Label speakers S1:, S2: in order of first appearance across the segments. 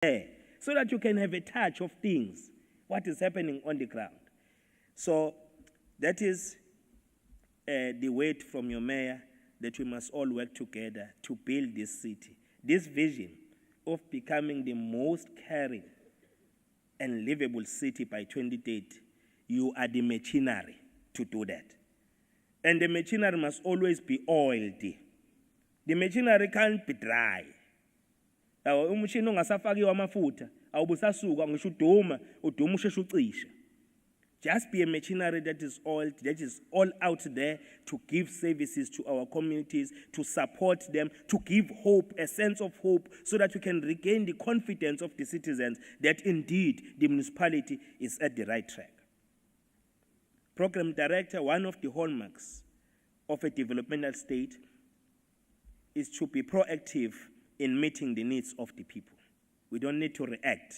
S1: there, so that you can have a touch of things, what is happening on the ground. So that is the word from your mayor, that we must all work together to build this city. This vision of becoming the most caring and livable city by 2030, you are the machinery to do that. And the machinery must always be oiled. The machinery can't be dry. Umshini ongasafakiwe amafutha awubusasuka ngisho uduma usheshe ucishe. Just be a machinery that is oiled, that is all out there to give services to our communities, to support them, to give hope, a sense of hope, so that we can regain the confidence of the citizens that indeed the municipality is at the right track. Program Director, one of the hallmarks of a developmental state is to be proactive in meeting the needs of the people. We don't need to react.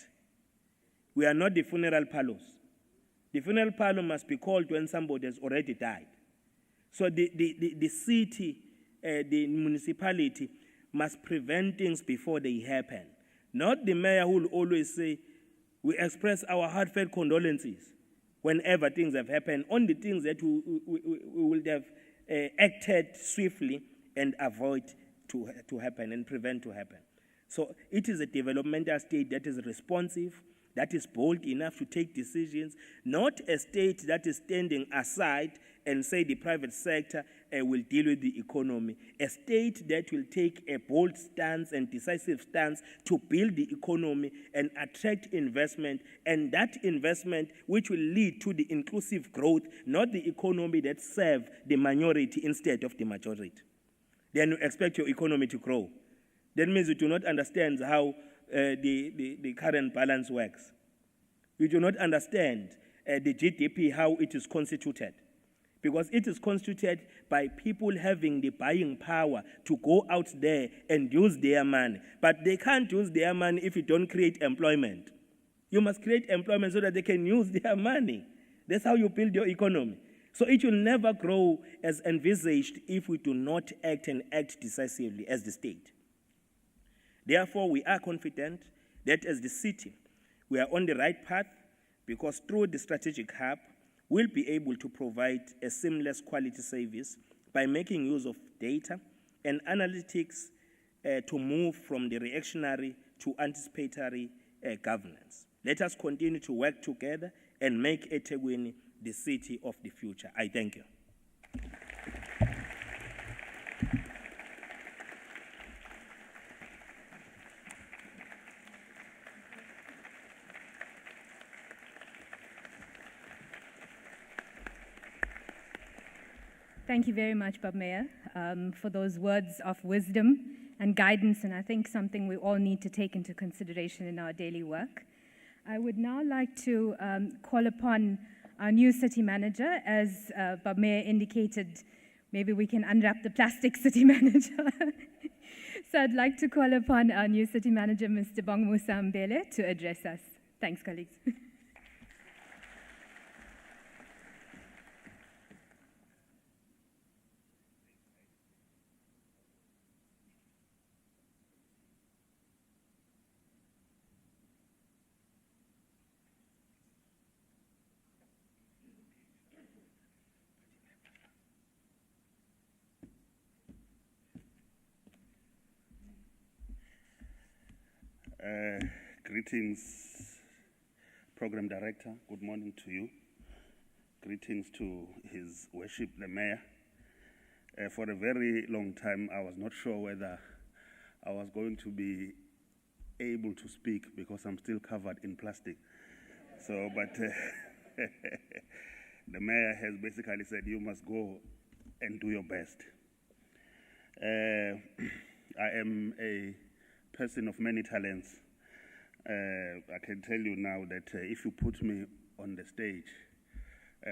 S1: We are not the funeral parlors. The funeral parlor must be called when somebody has already died. So the city, the municipality must prevent things before they happen. Not the mayor who will always say, we express our heartfelt condolences whenever things have happened, on the things that we would have acted swiftly and avoid to happen and prevent to happen. So it is a developmental state that is responsive, that is bold enough to take decisions, not a state that is standing aside and say the private sector will deal with the economy. A state that will take a bold stance and decisive stance to build the economy and attract investment, and that investment which will lead to the inclusive growth, not the economy that serves the minority instead of the majority. Then you expect your economy to grow. That means you do not understand how the current balance works. You do not understand the GDP, how it is constituted. Because it is constituted by people having the buying power to go out there and use their money. But they can't use their money if you don't create employment. You must create employment so that they can use their money. That's how you build your economy. So it will never grow as envisaged if we do not act and act decisively as the state. Therefore, we are confident that as the city, we are on the right path, because through the strategic hub, we'll be able to provide a seamless quality service by making use of data and analytics to move from the reactionary to anticipatory governance. Let us continue to work together and make eThekwini the city of the future. I thank you.
S2: Thank you very much, Bob Mayor, for those words of wisdom and guidance, and I think something we all need to take into consideration in our daily work. I would now like to call upon our new city manager. As Bob Mayor indicated, maybe we can unwrap the plastic city manager. So I'd like to call upon our new city manager, Mr. Bongmusa Mbele, to address us. Thanks, colleagues.
S3: Greetings, Program Director. Good morning to you. Greetings to His Worship, the Mayor. For a very long time, I was not sure whether I was going to be able to speak because I'm still covered in plastic. So, but the Mayor has basically said, you must go and do your best. I am a person of many talents. I can tell you now that if you put me on the stage,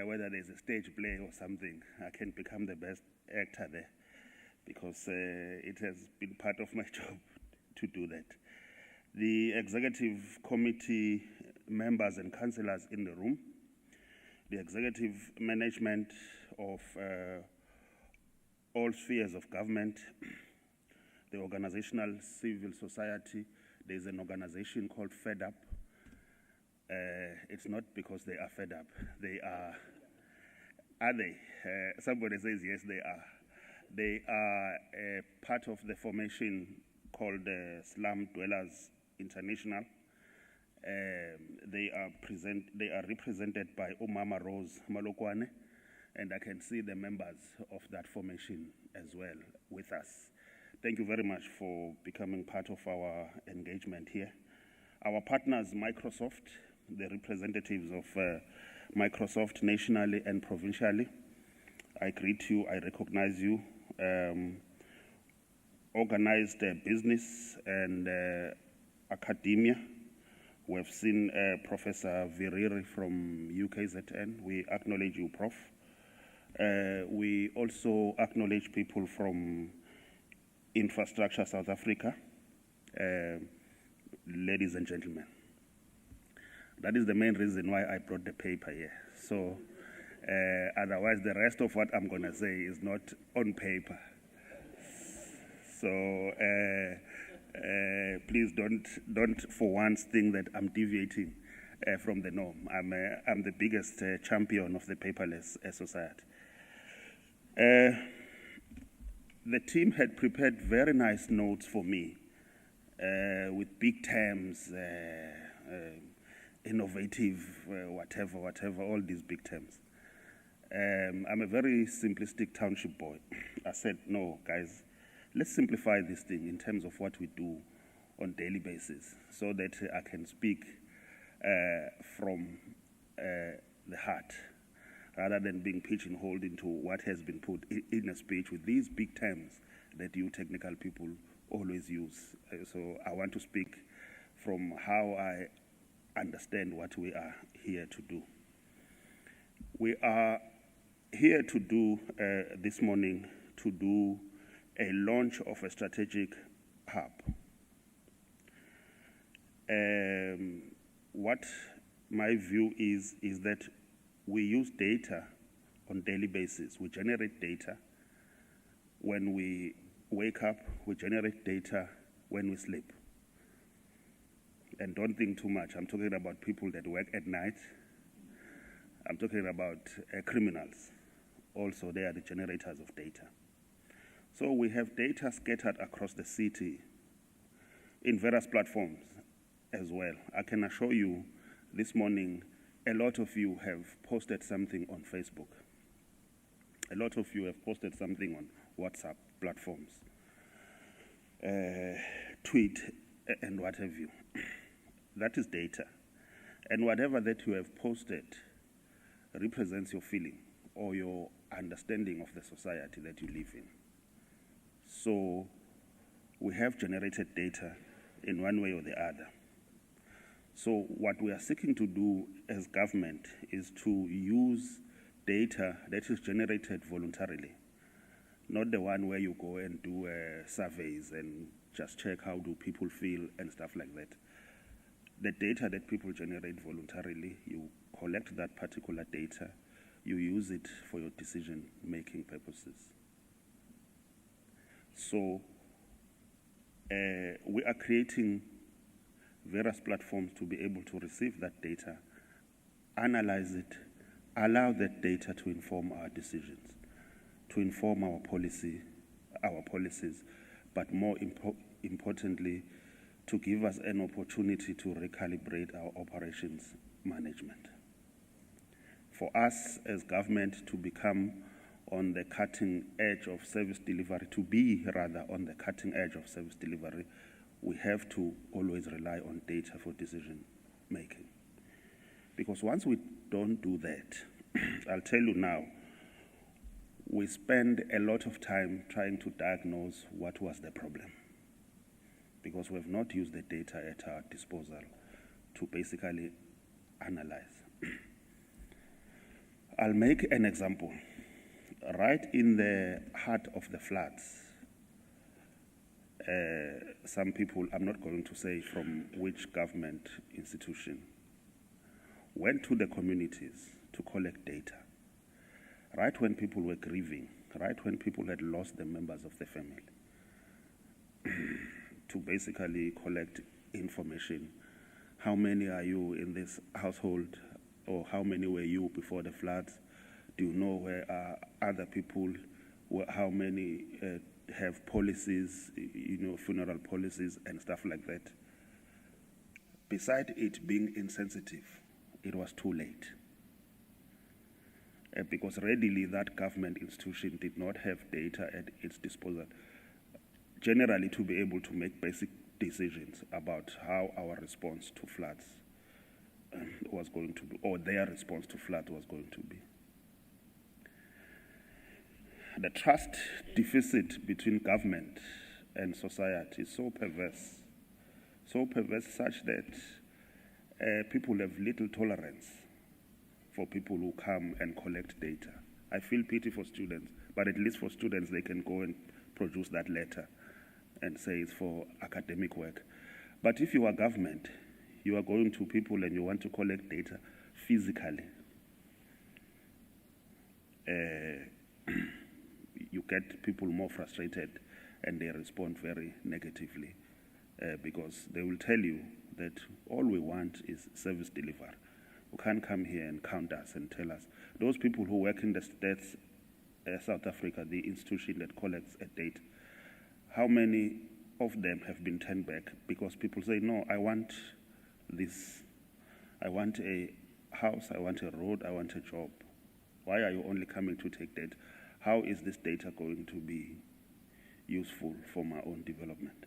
S3: whether there's a stage play or something, I can become the best actor there, because it has been part of my job to do that. The executive committee members and councillors in the room, the executive management of all spheres of government, the organizational civil society, There's an organization called Fed Up. It's not because they are fed up. They are they? Somebody says yes, they are. They are part of the formation called Slum Dwellers International. They are represented by Omama Rose Malokwane, and I can see the members of that formation as well with us. Thank you very much for becoming part of our engagement here. Our partners, Microsoft, the representatives of Microsoft nationally and provincially, I greet you, I recognize you. Organized business and academia. We have seen Professor Viriri from UKZN. We acknowledge you, Prof. We also acknowledge people from Infrastructure South Africa. Ladies and gentlemen, that is the main reason why I brought the paper here. So otherwise the rest of what I'm going to say is not on paper. So please don't for once think that I'm deviating from the norm. I'm the biggest champion of the paperless society. The team had prepared very nice notes for me with big terms, innovative, whatever, all these big terms. I'm a very simplistic township boy. I said, no, guys, let's simplify this thing in terms of what we do on a daily basis so that I can speak from the heart rather than being pigeonholed into what has been put in a speech with these big terms that you technical people always use. So I want to speak from how I understand what we are here to do. We are here to do this morning to do a launch of a strategic hub. What my view is that we use data on a daily basis. We generate data when we wake up, we generate data when we sleep. And don't think too much. I'm talking about people that work at night. I'm talking about criminals. Also, they are the generators of data. So we have data scattered across the city in various platforms as well. I can assure you this morning, a lot of you have posted something on Facebook. A lot of you have posted something on WhatsApp platforms, tweet, and what have you. That is data. And whatever that you have posted represents your feeling or your understanding of the society that you live in. So we have generated data in one way or the other. So what we are seeking to do as government is to use data that is generated voluntarily, not the one where you go and do surveys and just check how do people feel and stuff like that. The data that people generate voluntarily, you collect that particular data, you use it for your decision-making purposes. So we are creating various platforms to be able to receive that data, analyze it, allow that data to inform our decisions, to inform our policies, but more importantly, to give us an opportunity to recalibrate our operations management. For us as government to become on the cutting edge of service delivery, to be rather on the cutting edge of service delivery, we have to always rely on data for decision making. Because once we don't do that, I'll tell you now, we spend a lot of time trying to diagnose what was the problem, because we have not used the data at our disposal to basically analyze. I'll make an example. Right in the heart of the floods, some people, I'm not going to say from which government institution, went to the communities to collect data. Right when people were grieving, right when people had lost the members of the family, to basically collect information. How many are you in this household, or how many were you before the floods? Do you know where are other people? How many have policies, funeral policies and stuff like that? Beside it being insensitive, it was too late. Because readily that government institution did not have data at its disposal, generally to be able to make basic decisions about how our response to floods was going to be, or their response to floods was going to be. The trust deficit between government and society is so perverse such that people have little tolerance for people who come and collect data. I feel pity for students, but at least for students they can go and produce that letter and say it's for academic work. But if you are government, you are going to people and you want to collect data physically, you get people more frustrated and they respond very negatively because they will tell you that all we want is service delivery. You can't come here and count us and tell us. Those people who work in the states, South Africa, the institution that collects data, how many of them have been turned back because people say, no, I want this. I want a house, I want a road, I want a job. Why are you only coming to take data? How is this data going to be useful for my own development?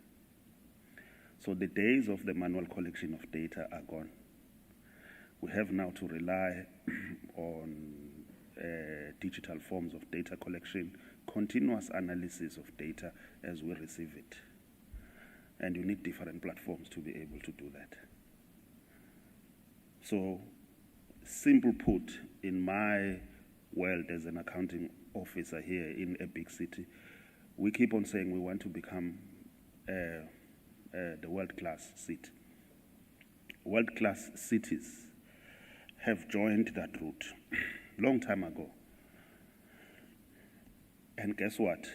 S3: So the days of the manual collection of data are gone. We have now to rely on digital forms of data collection, continuous analysis of data as we receive it. And you need different platforms to be able to do that. So, simple put, in my world as an accounting officer here in a big city, we keep on saying we want to become the world-class city. World-class cities have joined that route long time ago. And guess what?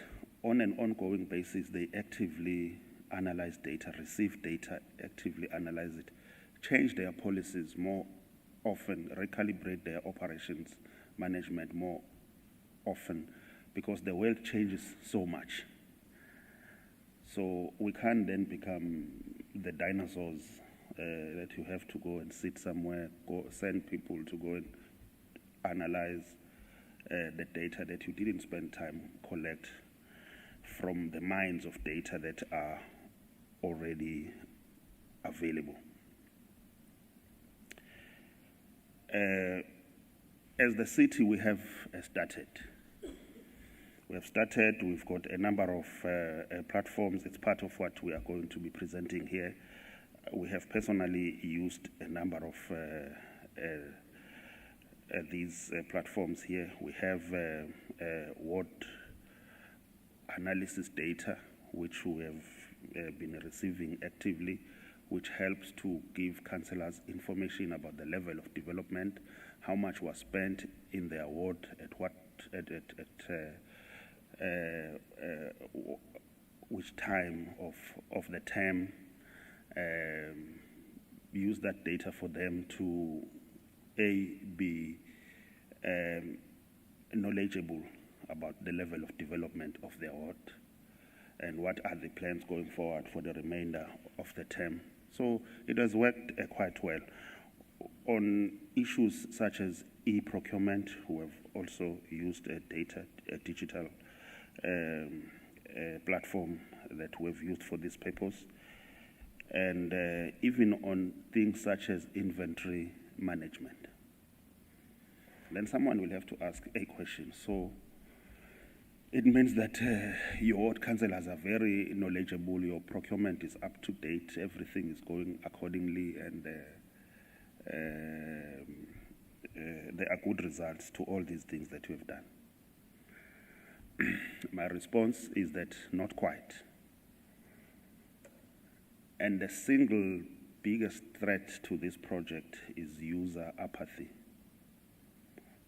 S3: On an ongoing basis, they actively analyze data, receive data, actively analyze it, change their policies more often, recalibrate their operations management more often, because the world changes so much. So we can't then become the dinosaurs that you have to go and sit somewhere, send people to go and analyze the data that you didn't spend time collect from the mines of data that are already available. As the city, we have started. We've got a number of platforms. It's part of what we are going to be presenting here. We have personally used a number of these platforms here. We have ward analysis data, which we have been receiving actively, which helps to give councillors information about the level of development, how much was spent in their ward, which time of the term. Use that data for them to be knowledgeable about the level of development of their ward and what are the plans going forward for the remainder of the term. So it has worked quite well. On issues such as e-procurement, we have also used a digital platform that we've used for this purpose. And even on things such as inventory management. Then someone will have to ask a question. So it means that your ward councillors are very knowledgeable, your procurement is up to date, everything is going accordingly, and there are good results to all these things that we've done. My response is that not quite. And the single biggest threat to this project is user apathy.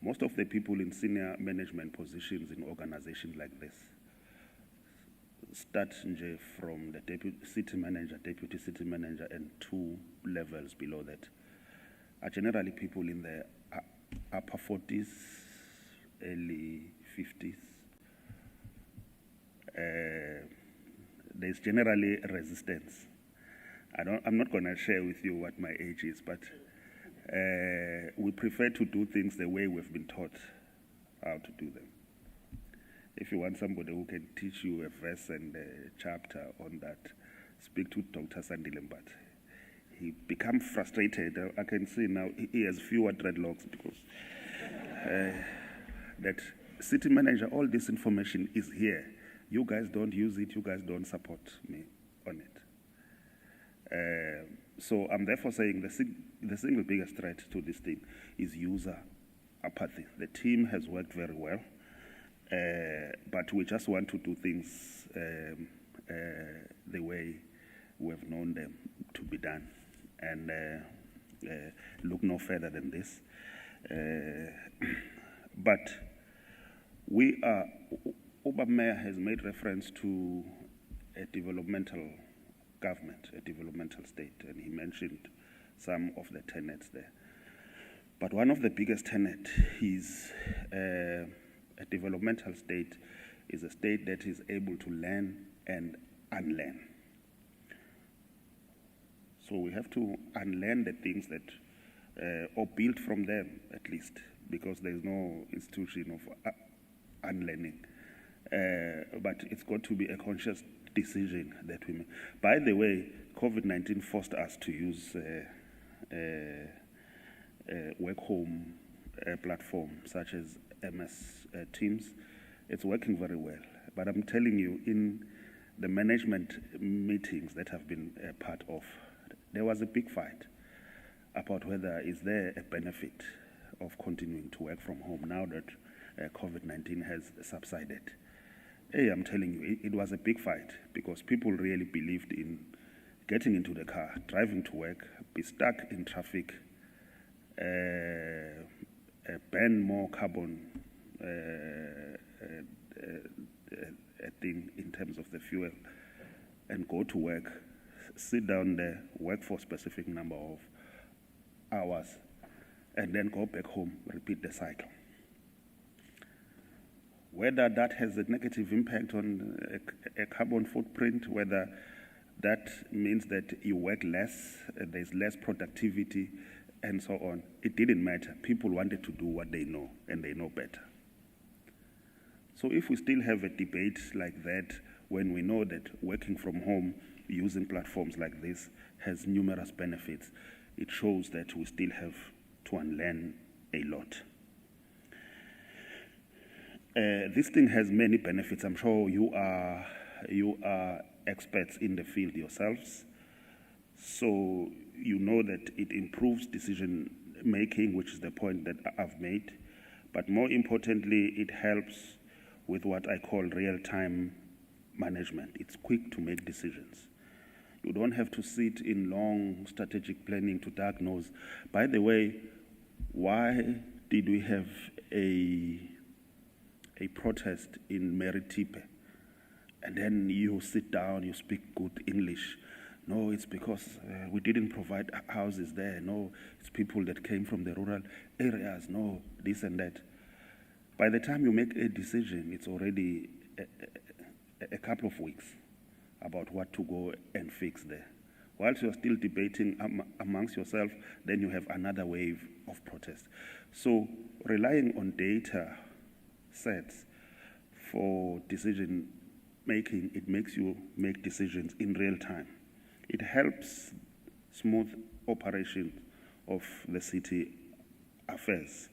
S3: Most of the people in senior management positions in organizations like this start nje from the city manager, deputy city manager, and 2 levels below that are generally people in the upper 40s, early 50s. There's generally resistance. I'm not going to share with you what my age is, but we prefer to do things the way we've been taught how to do them. If you want somebody who can teach you a verse and a chapter on that, speak to Dr. Sandile. But he becomes frustrated. I can see now he has fewer dreadlocks because that city manager, all this information is here. You guys don't use it. You guys don't support me on it. So I'm therefore saying the single biggest threat to this thing is user apathy. The team has worked very well, but we just want to do things the way we've known them to be done, and look no further than this. But we are, Oba Mayor has made reference to a developmental government, a developmental state, and he mentioned some of the tenets there. But one of the biggest tenets is a developmental state is a state that is able to learn and unlearn. So we have to unlearn the things that, or build from them at least, because there's no institution of unlearning. But it's got to be a conscious decision that we make. By the way, COVID-19 forced us to use work home platform such as MS Teams. It's working very well. But I'm telling you, in the management meetings that have been part of, there was a big fight about whether is there a benefit of continuing to work from home now that COVID-19 has subsided. Hey, I'm telling you, it was a big fight because people really believed in getting into the car, driving to work, be stuck in traffic, burn more carbon thing in terms of the fuel, and go to work, sit down there, work for a specific number of hours, and then go back home, repeat the cycle. Whether that has a negative impact on a carbon footprint, whether that means that you work less, there's less productivity, and so on, it didn't matter. People wanted to do what they know, and they know better. So if we still have a debate like that, when we know that working from home using platforms like this has numerous benefits, it shows that we still have to unlearn a lot. This thing has many benefits. I'm sure you are experts in the field yourselves. So you know that it improves decision making, which is the point that I've made. But more importantly, it helps with what I call real-time management. It's quick to make decisions. You don't have to sit in long strategic planning to diagnose. By the way, why did we have a protest in Meritipe? And then you sit down, you speak good English. No, it's because we didn't provide houses there. No, it's people that came from the rural areas. No, this and that. By the time you make a decision, it's already a couple of weeks about what to go and fix there. Whilst you're still debating amongst yourself, then you have another wave of protest. So relying on data sets for decision making, it makes you make decisions in real time. It helps smooth operation of the city affairs.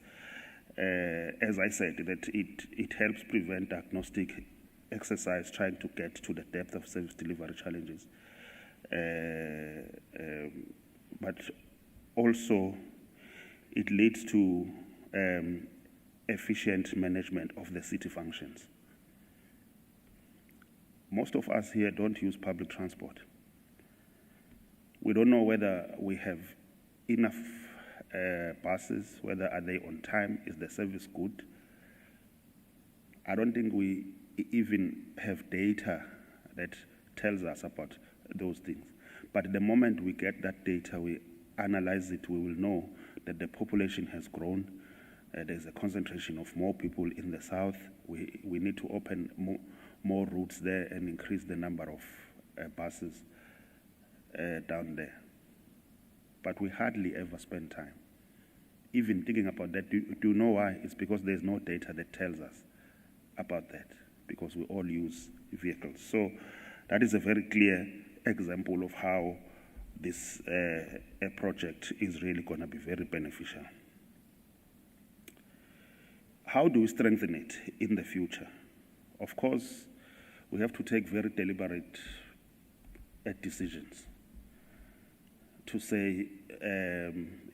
S3: As I said, that it helps prevent diagnostic exercise trying to get to the depth of service delivery challenges. But also it leads to efficient management of the city functions. Most of us here don't use public transport. We don't know whether we have enough buses, whether are they on time, is the service good. I don't think we even have data that tells us about those things. But the moment we get that data, we analyze it, we will know that the population has grown. There's a concentration of more people in the south. We need to open more routes there and increase the number of buses down there. But we hardly ever spend time even thinking about that. Do you know why? It's because there's no data that tells us about that, because we all use vehicles. So that is a very clear example of how this project is really going to be very beneficial. How do we strengthen it in the future? Of course, we have to take very deliberate decisions to say,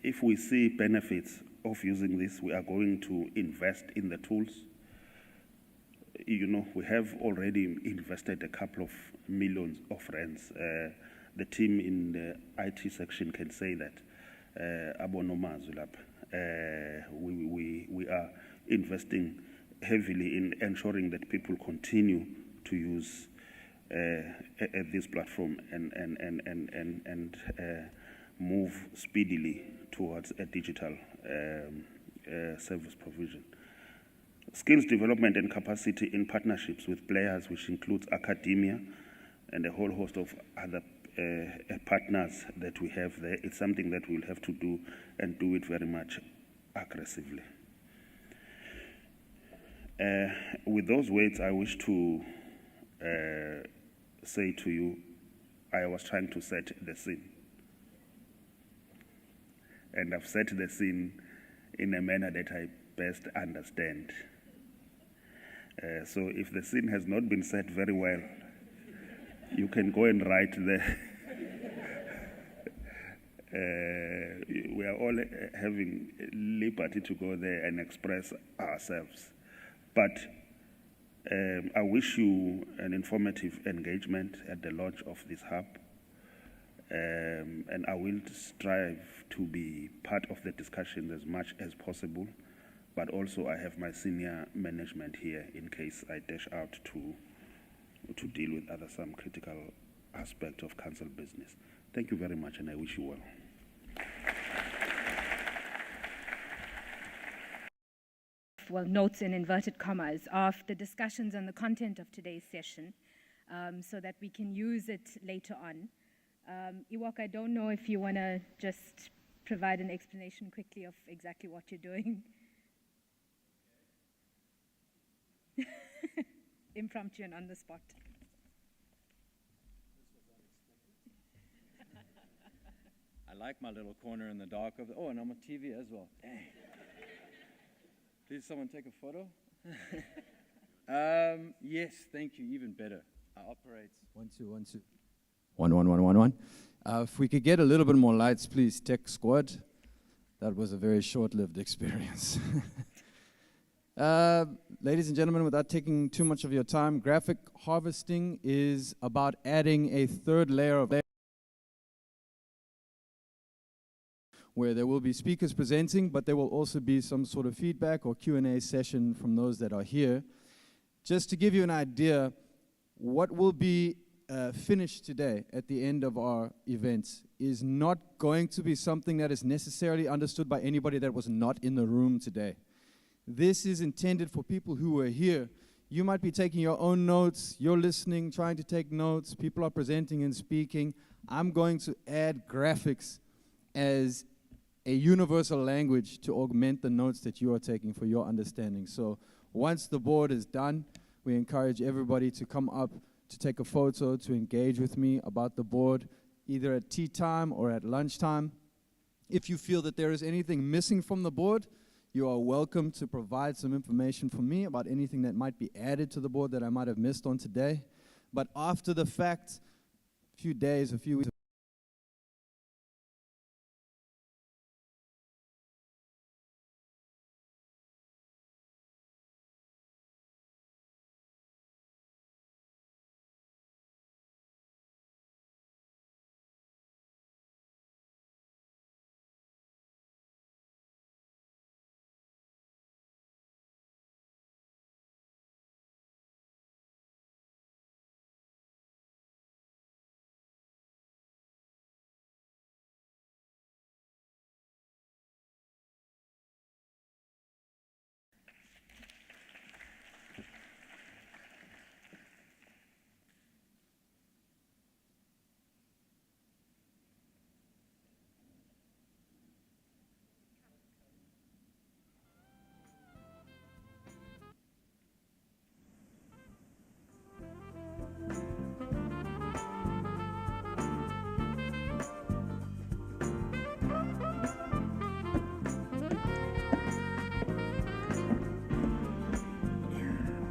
S3: if we see benefits of using this, we are going to invest in the tools. You know, we have already invested a couple of millions of rands. The team in the IT section can say that. We are investing heavily in ensuring that people continue to use this platform and move speedily towards a digital service provision. Skills development and capacity in partnerships with players, which includes academia and a whole host of other partners that we have there. It's something that we'll have to do, and do it very much aggressively. With those words, I wish to say to you, I was trying to set the scene. And I've set the scene in a manner that I best understand. So if the scene has not been set very well, you can go and write there. We are all having liberty to go there and express ourselves. But I wish you an informative engagement at the launch of this hub. And I will strive to be part of the discussion as much as possible. But also I have my senior management here in case I dash out to deal with some critical aspect of council business. Thank you very much, and I wish you well.
S2: Well, notes in inverted commas of the discussions on the content of today's session, so that we can use it later on. Iwok, I don't know if you want to just provide an explanation quickly of exactly what you're doing. Impromptu and on the spot.
S4: I like my little corner in the dark of oh, and I'm on TV as well. Dang. Please, someone take a photo. Yes, thank you. Even better. Operates 1 2 1 2 1 1 1 1 1. If we could get a little bit more lights, please, tech squad. That was a very short-lived experience. Ladies and gentlemen, without taking too much of your time, graphic harvesting is about adding a third layer of where there will be speakers presenting, but there will also be some sort of feedback or Q&A session from those that are here. Just to give you an idea, what will be finished today at the end of our events is not going to be something that is necessarily understood by anybody that was not in the room today. This is intended for people who are here. You might be taking your own notes, you're listening, trying to take notes, people are presenting and speaking. I'm going to add graphics as a universal language to augment the notes that you are taking for your understanding. So once the board is done, we encourage everybody to come up to take a photo, to engage with me about the board, either at tea time or at lunchtime. If you feel that there is anything missing from the board, you are welcome to provide some information for me about anything that might be added to the board that I might have missed on today. But after the fact, a few days, a few weeks,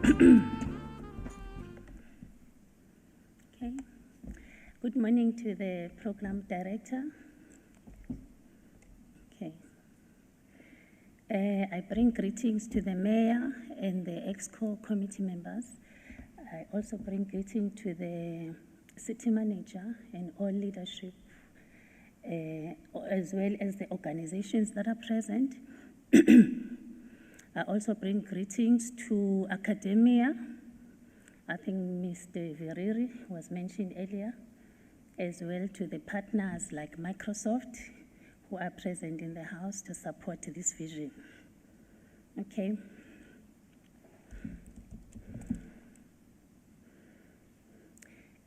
S5: Okay. Good morning to the program director. Okay. I bring greetings to the mayor and the EXCO committee members. I also bring greeting to the city manager and all leadership, as well as the organizations that are present. I also bring greetings to academia. I think Mr. Viriri was mentioned earlier, as well to the partners like Microsoft who are present in the house to support this vision. Okay.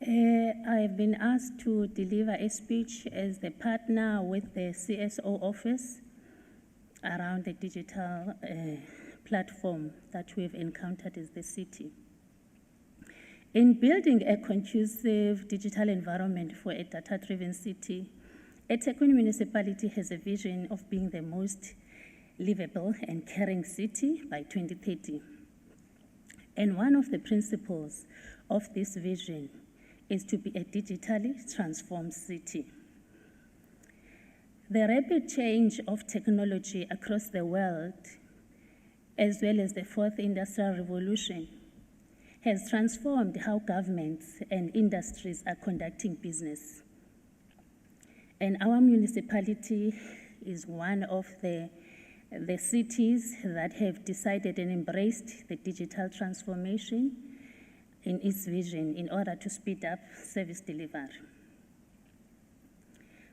S5: I have been asked to deliver a speech as the partner with the CSO office around the digital platform that we've encountered as the city. In building a conducive digital environment for a data-driven city, eThekwini municipality has a vision of being the most livable and caring city by 2030. And one of the principles of this vision is to be a digitally transformed city. The rapid change of technology across the world, as well as the fourth industrial revolution, has transformed how governments and industries are conducting business. And our municipality is one of the cities that have decided and embraced the digital transformation in its vision in order to speed up service delivery.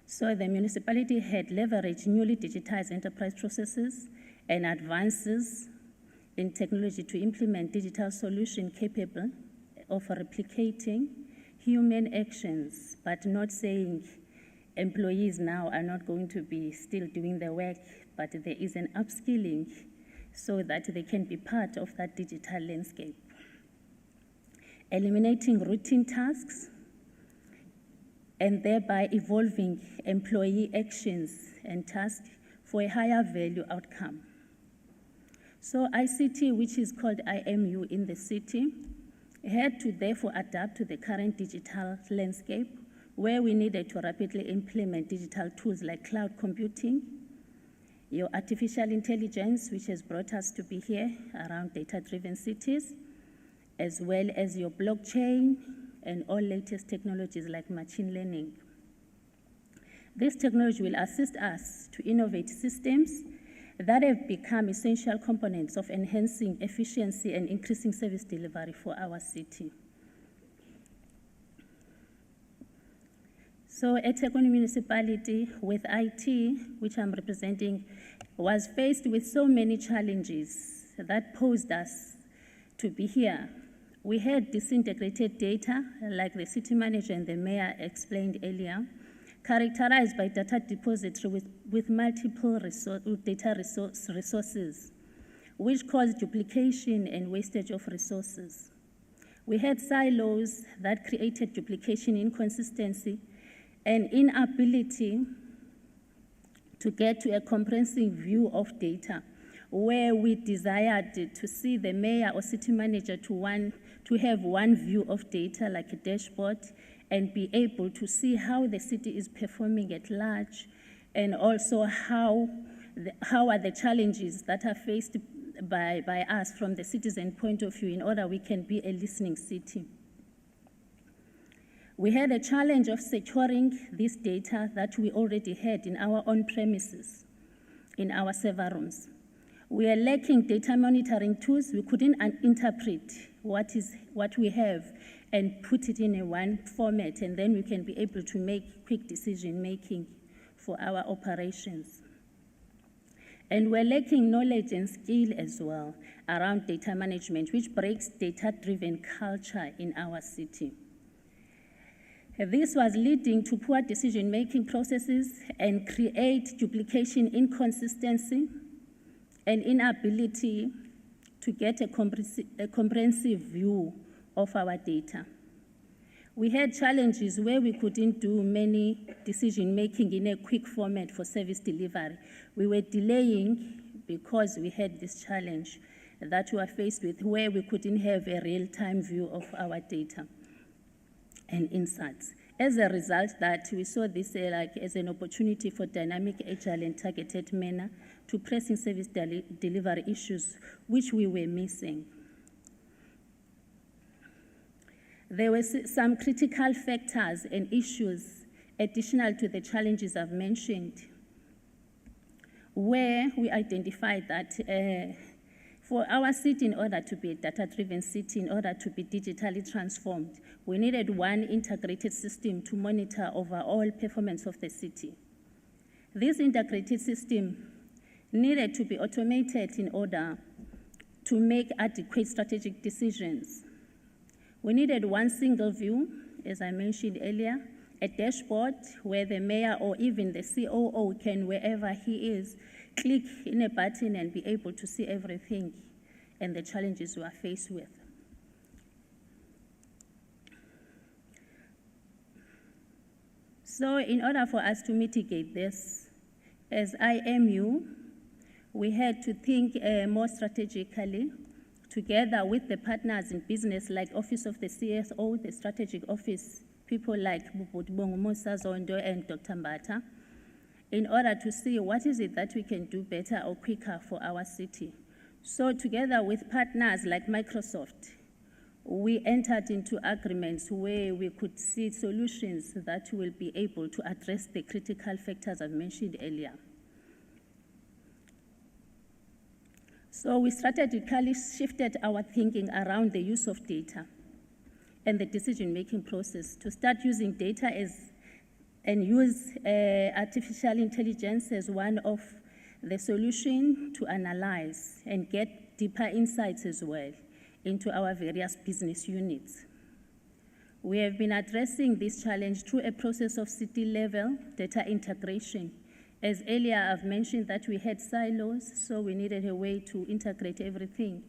S5: So the municipality had leveraged newly digitized enterprise processes and advances in technology to implement digital solutions capable of replicating human actions, but not saying employees now are not going to be still doing the work, but there is an upskilling so that they can be part of that digital landscape. Eliminating routine tasks and thereby evolving employee actions and tasks for a higher value outcome. So ICT, which is called IMU in the city, had to therefore adapt to the current digital landscape where we needed to rapidly implement digital tools like cloud computing, your artificial intelligence, which has brought us to be here around data-driven cities, as well as your blockchain and all latest technologies like machine learning. This technology will assist us to innovate systems that have become essential components of enhancing efficiency and increasing service delivery for our city. So eThekwini municipality with IT, which I'm representing, was faced with so many challenges that posed us to be here. We had disintegrated data, like the city manager and the mayor explained earlier, characterized by data depository with multiple data resources, which caused duplication and wastage of resources. We had silos that created duplication, inconsistency, and inability to get to a comprehensive view of data, where we desired to see the mayor or city manager to have one view of data, like a dashboard, and be able to see how the city is performing at large, and also how are the challenges that are faced by us from the citizen point of view in order we can be a listening city. We had a challenge of securing this data that we already had in our own premises, in our server rooms. We are lacking data monitoring tools. We couldn't interpret what we have and put it in a one format, and then we can be able to make quick decision making for our operations. And we're lacking knowledge and skill as well around data management, which breaks data-driven culture in our city. This was leading to poor decision-making processes and create duplication, inconsistency, and inability to get a comprehensive view of our data. We had challenges where we couldn't do many decision-making in a quick format for service delivery. We were delaying because we had this challenge that we are faced with, where we couldn't have a real-time view of our data and insights. As a result, that we saw this as an opportunity for dynamic, agile, and targeted manner to pressing service delivery issues which we were missing. There were some critical factors and issues additional to the challenges I've mentioned, where we identified that for our city, in order to be a data-driven city, in order to be digitally transformed, we needed one integrated system to monitor overall performance of the city. This integrated system needed to be automated in order to make adequate strategic decisions. We needed one single view, as I mentioned earlier, a dashboard where the mayor or even the COO can, wherever he is, click in a button and be able to see everything and the challenges we are faced with. So in order for us to mitigate this, as IMU, we had to think more strategically, together with the partners in business like Office of the CSO, the Strategic Office, people like Musa Zondo and Dr. Mbata, in order to see what is it that we can do better or quicker for our city. So together with partners like Microsoft, we entered into agreements where we could see solutions that will be able to address the critical factors I've mentioned earlier. So we strategically shifted our thinking around the use of data and the decision-making process to start using data and use artificial intelligence as one of the solution to analyze and get deeper insights as well into our various business units. We have been addressing this challenge through a process of city-level data integration. As earlier I've mentioned that we had silos, so we needed a way to integrate everything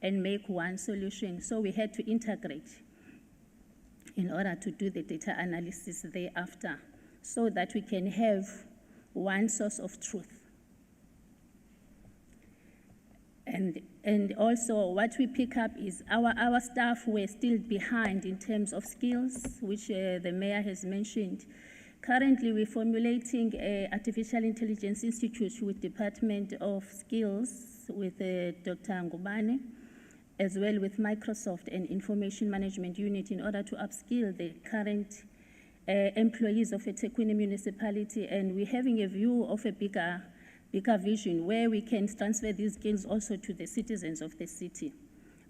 S5: and make one solution. So we had to integrate in order to do the data analysis thereafter, so that we can have one source of truth. And also what we pick up is our staff were still behind in terms of skills, which the mayor has mentioned. Currently, we're formulating an Artificial Intelligence Institute with Department of Skills with Dr. Ngubane, as well with Microsoft and Information Management Unit in order to upskill the current employees of eThekwini municipality. And we're having a view of a bigger vision where we can transfer these skills also to the citizens of the city,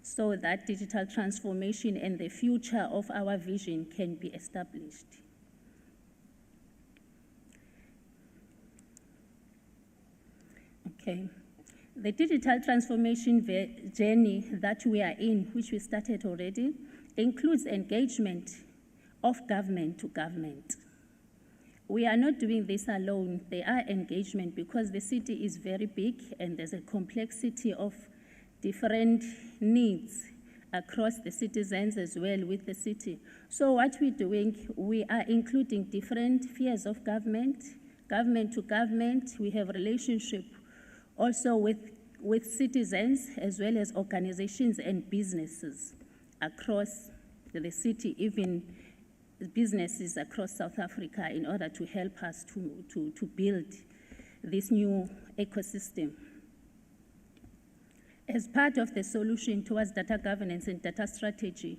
S5: so that digital transformation and the future of our vision can be established. Okay. The digital transformation journey that we are in, which we started already, includes engagement of government to government. We are not doing this alone. There are engagement because the city is very big and there's a complexity of different needs across the citizens as well with the city. So what we're doing, we are including different spheres of government, government to government. We have relationship also with citizens as well as organizations and businesses across the city, even businesses across South Africa, in order to help us to build this new ecosystem. As part of the solution towards data governance and data strategy,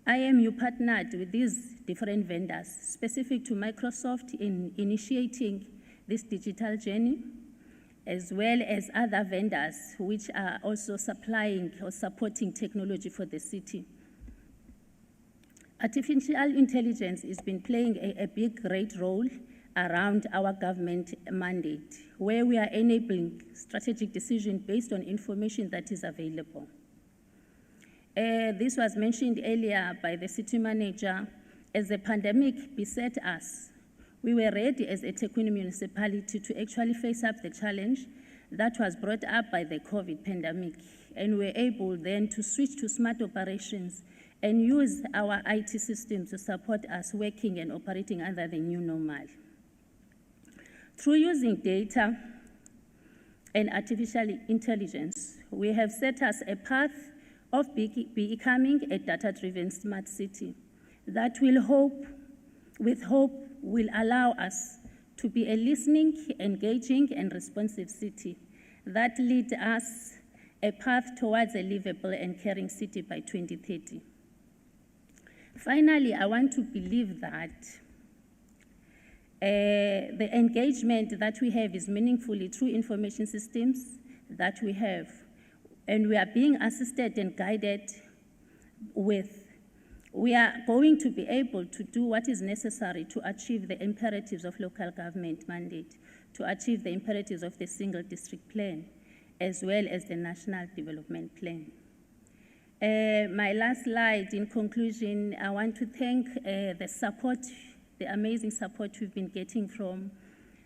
S5: IMU partnered with these different vendors specific to Microsoft in initiating this digital journey, as well as other vendors which are also supplying or supporting technology for the city. Artificial intelligence has been playing a big, great role around our government mandate, where we are enabling strategic decision based on information that is available. This was mentioned earlier by the city manager. As the pandemic beset us, we were ready as a eThekwini municipality to actually face up the challenge that was brought up by the COVID pandemic, and we were able then to switch to smart operations and use our IT system to support us working and operating under the new normal. Through using data and artificial intelligence, we have set us a path of becoming a data-driven smart city that will will allow us to be a listening, engaging, and responsive city that lead us a path towards a livable and caring city by 2030. Finally, I want to believe that the engagement that we have is meaningfully through information systems that we have, and we are being assisted and guided with. We are going to be able to do what is necessary to achieve the imperatives of local government mandate, to achieve the imperatives of the single district plan, as well as the national development plan. My last slide, in conclusion, I want to thank the support, the amazing support we've been getting from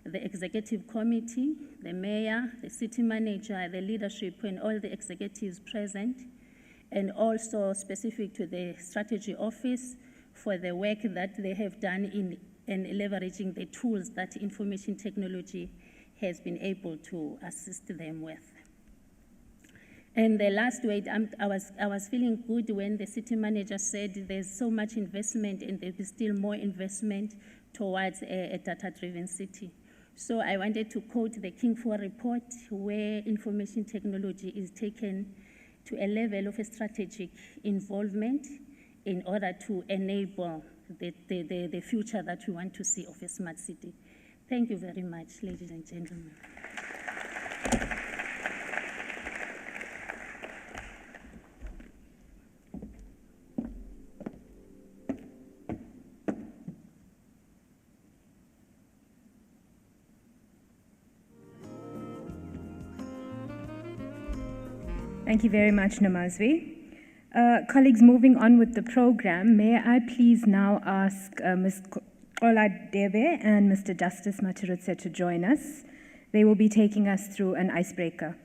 S5: the executive committee, the mayor, the city manager, the leadership, and all the executives present, and also specific to the strategy office for the work that they have done in leveraging the tools that information technology has been able to assist them with. And the last word, I was feeling good when the city manager said there's so much investment and there is still more investment towards a data-driven city. So I wanted to quote the King 4 report, where information technology is taken to a level of a strategic involvement in order to enable the future that we want to see of a smart city. Thank you very much, ladies and gentlemen.
S2: Thank you very much, Nomazwe. Colleagues, moving on with the program, may I please now ask Ms. Kola Debe and Mr. Justice Matirutse to join us. They will be taking us through an icebreaker.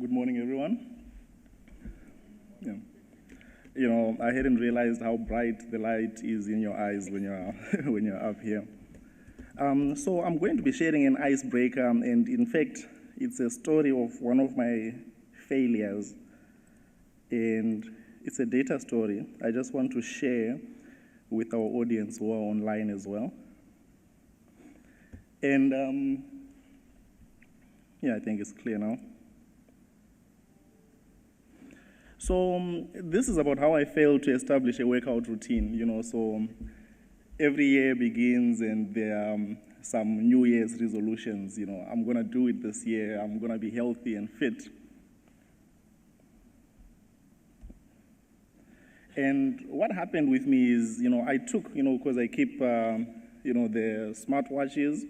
S6: Good morning, everyone. Yeah. You know, I hadn't realized how bright the light is in your eyes when you're when you're up here. So I'm going to be sharing an icebreaker, and in fact, it's a story of one of my failures, and it's a data story. I just want to share with our audience who are online as well. And yeah, I think it's clear now. So this is about how I failed to establish a workout routine, you know. So every year begins and there are some New Year's resolutions, you know. I'm gonna do it this year, I'm gonna be healthy and fit. And what happened with me is, you know, I took, you know, because I keep, you know, the smartwatches.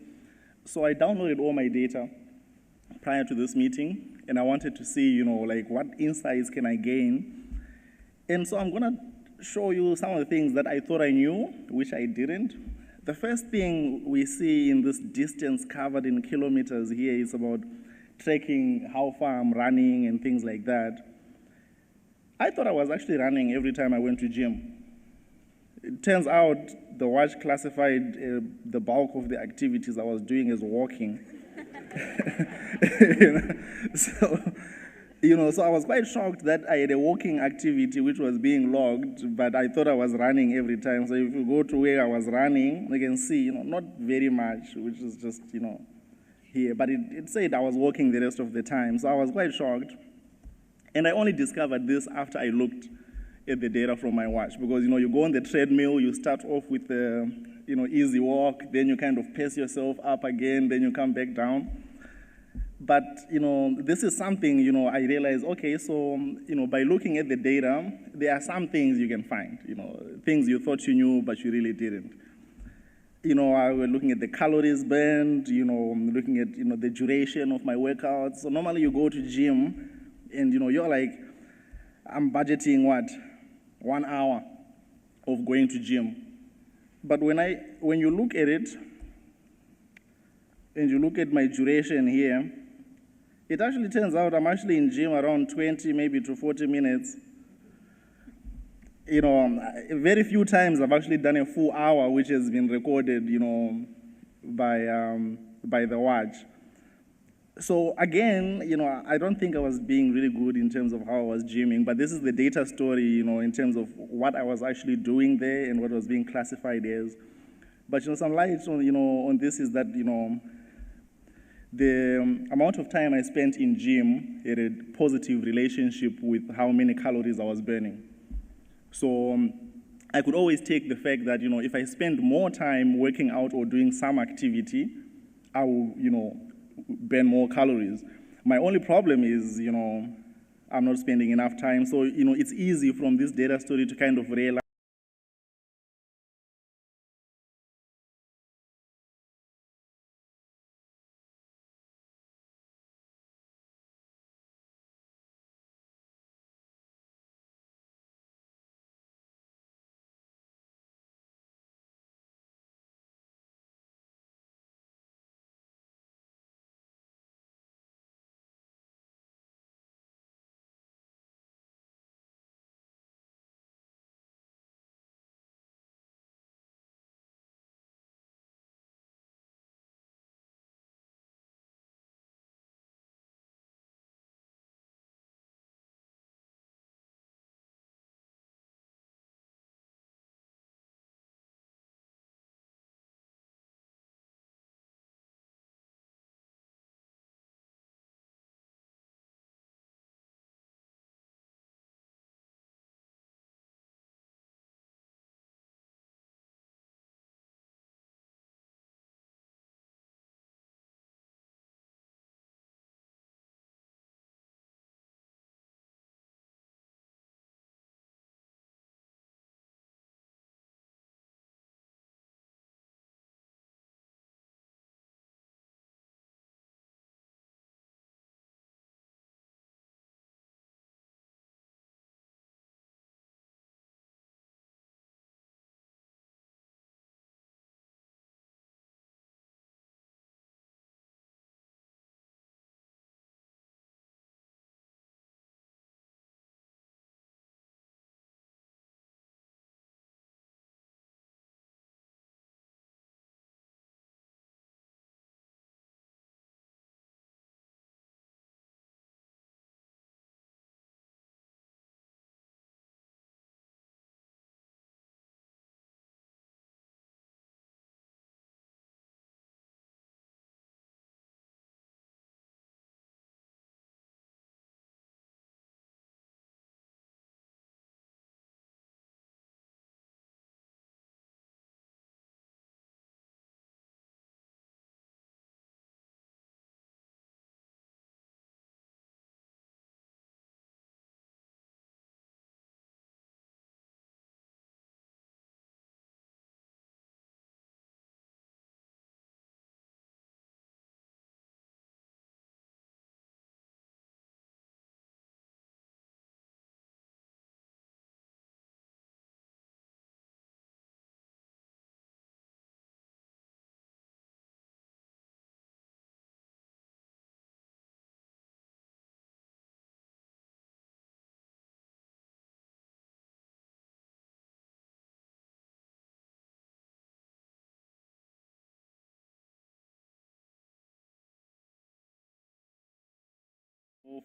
S6: So I downloaded all my data prior to this meeting, and I wanted to see, you know, like what insights can I gain. And so I'm gonna show you some of the things that I thought I knew, which I didn't. The first thing we see in this distance covered in kilometers here is about tracking how far I'm running and things like that. I thought I was actually running every time I went to gym. It turns out the watch classified the bulk of the activities I was doing as walking. So I was quite shocked that I had a walking activity which was being logged, but I thought I was running every time. So if you go to where I was running, you can see, you know, not very much, which is just, you know, here. But it said I was walking the rest of the time. So I was quite shocked. And I only discovered this after I looked at the data from my watch, because, you know, you go on the treadmill, you start off with the, you know, easy walk, then you kind of pace yourself up again, then you come back down. But, you know, this is something, you know, I realized, okay, so, you know, by looking at the data, there are some things you can find, you know, things you thought you knew, but you really didn't. You know, I was looking at the calories burned, you know, looking at, you know, the duration of my workouts. So normally you go to gym, And, you're like, I'm budgeting what? 1 hour of going to gym. But when you look at it, and you look at my duration here, it actually turns out I'm actually in gym around 20, maybe to 40 minutes. Very few times I've actually done a full hour, which has been recorded, by the watch. So again, I don't think I was being really good in terms of how I was gymming, but this is the data story, in terms of what I was actually doing there and what was being classified as. But, some light on this is that, the amount of time I spent in gym had a positive relationship with how many calories I was burning. So I could always take the fact that, if I spend more time working out or doing some activity, I will, burn more calories. My only problem is, I'm not spending enough time. So, it's easy from this data story to kind of realize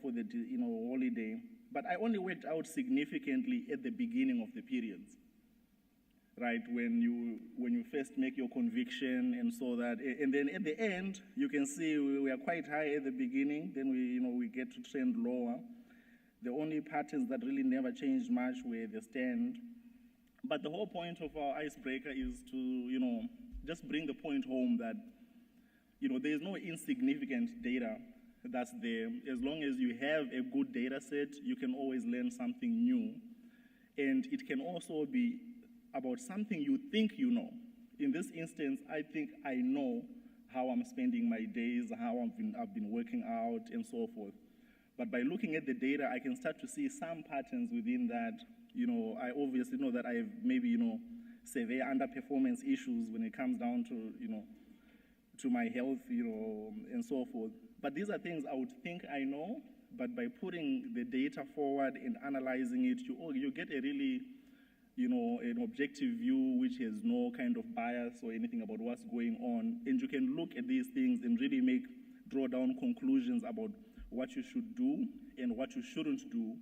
S6: for the holiday, but I only worked out significantly at the beginning of the periods, right? When you first make your conviction and so that, and then at the end you can see we are quite high at the beginning, then we get to trend lower. The only patterns that really never changed much were the stand. But the whole point of our icebreaker is to just bring the point home that there is no insignificant data that's there. As long as you have a good data set, you can always learn something new. And it can also be about something you think you know. In this instance, I think I know how I'm spending my days, how I've been working out, and so forth. But by looking at the data, I can start to see some patterns within that. I obviously know that I have maybe, severe underperformance issues when it comes down to, to my health, and so forth. But these are things I would think I know, but by putting the data forward and analyzing it, you get a really, an objective view which has no kind of bias or anything about what's going on. And you can look at these things and really draw down conclusions about what you should do and what you shouldn't do,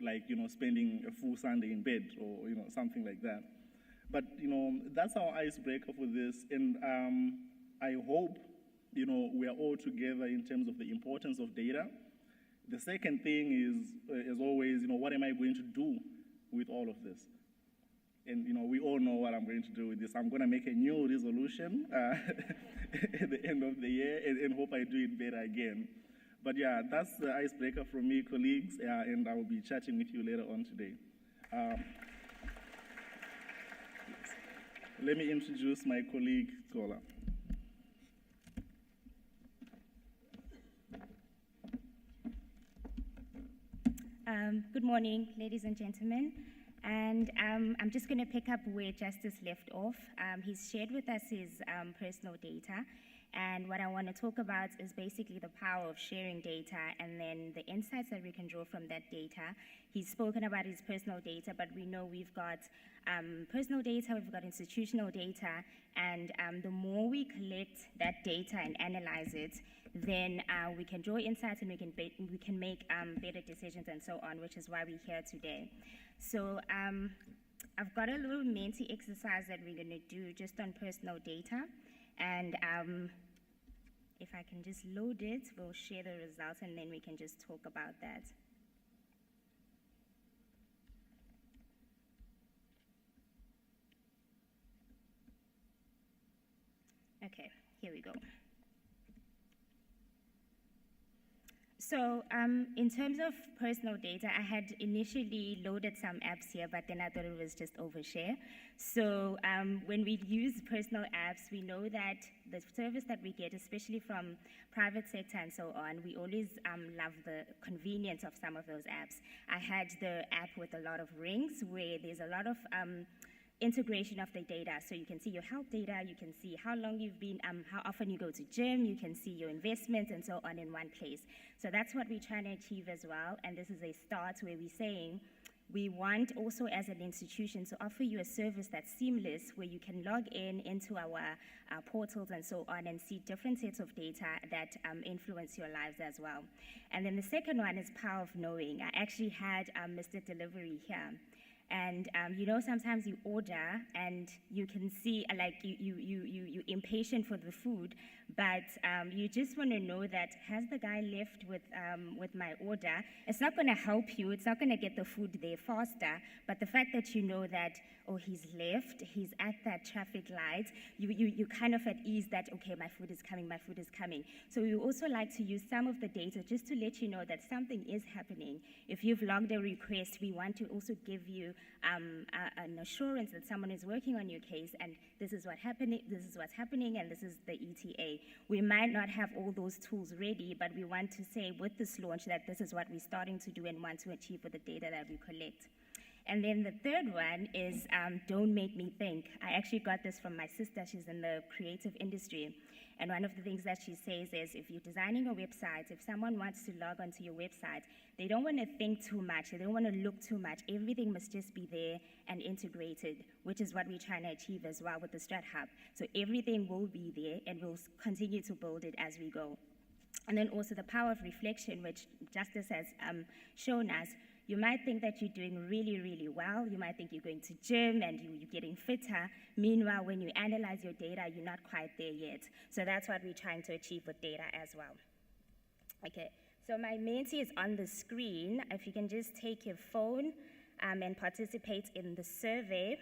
S6: like, spending a full Sunday in bed or, something like that. But, that's our icebreaker for this. And I hope, we are all together in terms of the importance of data. The second thing is, as always, what am I going to do with all of this? And, we all know what I'm going to do with this. I'm going to make a new resolution at the end of the year and hope I do it better again. But yeah, that's the icebreaker from me, colleagues, and I will be chatting with you later on today. Let me introduce my colleague, Tola.
S7: Good morning, ladies and gentlemen. And I'm just going to pick up where Justice left off. He's shared with us his personal data. And what I want to talk about is basically the power of sharing data and then the insights that we can draw from that data. He's spoken about his personal data, but we know we've got personal data, we've got institutional data, and the more we collect that data and analyze it, then we can draw insights and we can make better decisions and so on, which is why we're here today. So I've got a little Menti exercise that we're going to do just on personal data. And if I can just load it, we'll share the results and then we can just talk about that. Okay, here we go. So in terms of personal data, I had initially loaded some apps here, but then I thought it was just overshare. So when we use personal apps, we know that the service that we get, especially from private sector and so on, we always love the convenience of some of those apps. I had the app with a lot of rings where there's a lot of integration of the data. So you can see your health data, you can see how long you've been, how often you go to gym, you can see your investments and so on in one place. So that's what we're trying to achieve as well. And this is a start where we're saying we want also as an institution to offer you a service that's seamless where you can log into our portals and so on and see different sets of data that influence your lives as well. And then the second one is power of knowing. I actually had Mr. Delivery here. And sometimes you order and you can see like you're impatient for the food, but you just want to know that has the guy left with my order? It's not going to help you. It's not going to get the food there faster. But the fact that you know that, oh, he's left, he's at that traffic light, you kind of at ease that, okay, my food is coming, my food is coming. So we also like to use some of the data just to let you know that something is happening. If you've logged a request, we want to also give you an assurance that someone is working on your case, and this is what's happening, and this is the ETA. We might not have all those tools ready, but we want to say with this launch that this is what we're starting to do and want to achieve with the data that we collect. And then the third one is don't make me think. I actually got this from my sister. She's in the creative industry. And one of the things that she says is if you're designing a website, if someone wants to log onto your website, they don't want to think too much. They don't want to look too much. Everything must just be there and integrated, which is what we're trying to achieve as well with the Strat Hub. So everything will be there, and we'll continue to build it as we go. And then also the power of reflection, which Justice has shown us. You might think that you're doing really, really well. You might think you're going to gym and you're getting fitter. Meanwhile, when you analyze your data, you're not quite there yet. So that's what we're trying to achieve with data as well. Okay, so my Menti is on the screen. If you can just take your phone and participate in the survey.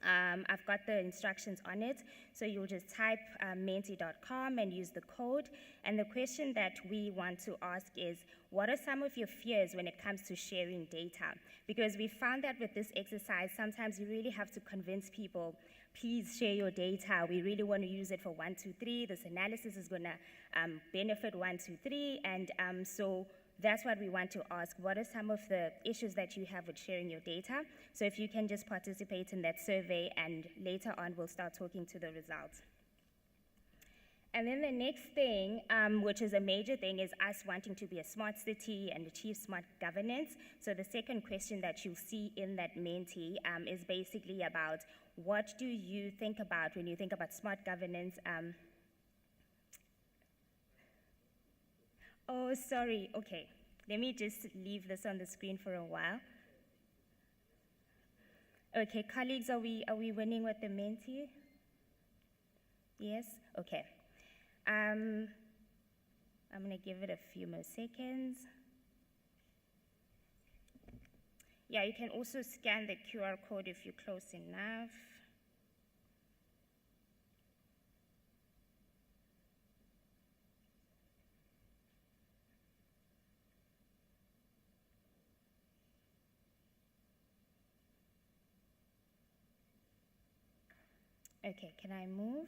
S7: I've got the instructions on it, so you'll just type menti.com and use the code. And the question that we want to ask is, what are some of your fears when it comes to sharing data? Because we found that with this exercise, sometimes you really have to convince people, please share your data. We really want to use it for 1, 2, 3. This analysis is going to benefit 1, 2, 3. And so that's what we want to ask. What are some of the issues that you have with sharing your data? So if you can just participate in that survey, and later on we'll start talking to the results. And then the next thing, which is a major thing, is us wanting to be a smart city and achieve smart governance. So the second question that you'll see in that Menti is basically about, what do you think about when you think about smart governance? Oh, sorry, okay. Let me just leave this on the screen for a while. Okay, colleagues, are we winning with the Menti? Yes? Okay. I'm going to give it a few more seconds. Yeah, you can also scan the QR code if you're close enough. Okay, can I move?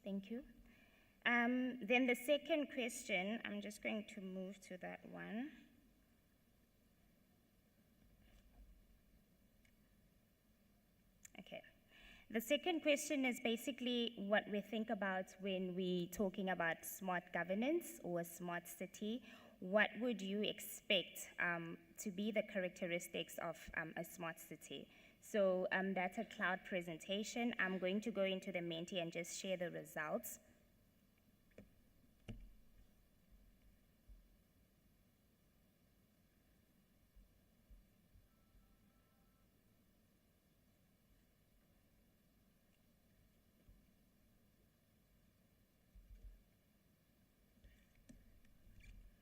S7: Thank you. Then the second question, I'm just going to move to that one. Okay. The second question is basically what we think about when we're talking about smart governance or a smart city. What would you expect to be the characteristics of a smart city? So that's a cloud presentation. I'm going to go into the Menti and just share the results.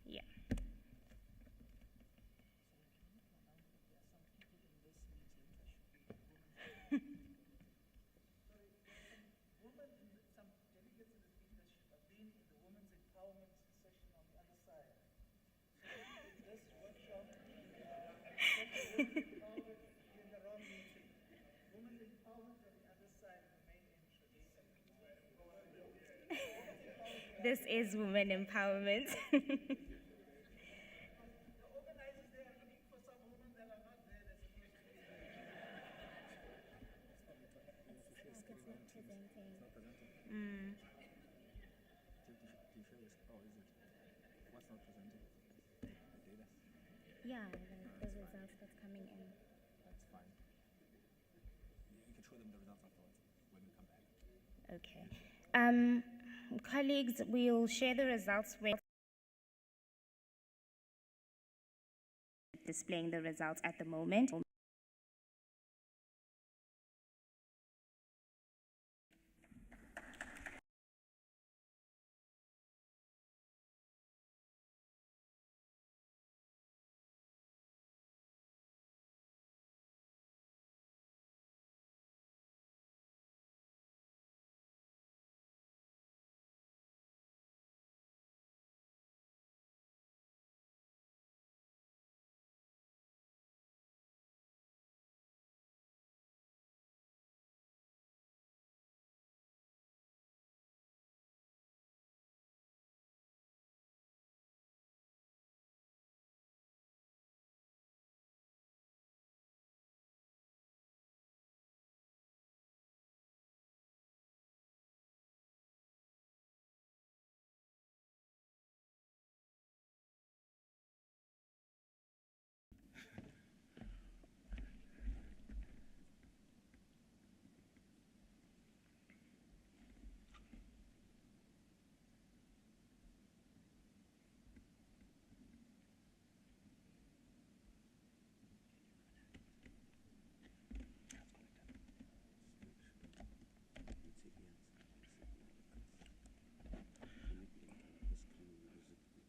S7: Yeah. This is women empowerment. Yeah, the results that's coming in.
S8: That's fine. You can show them the results afterwards when we come back.
S7: Okay. Colleagues, we'll share the results with displaying the results at the moment.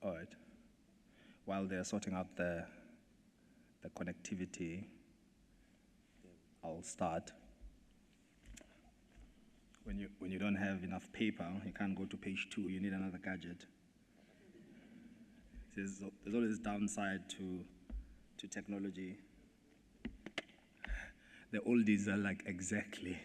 S8: All right. While they're sorting out the connectivity, I'll start. When you don't have enough paper, you can't go to page 2. You need another gadget. There's always downside to technology. The oldies are like exactly.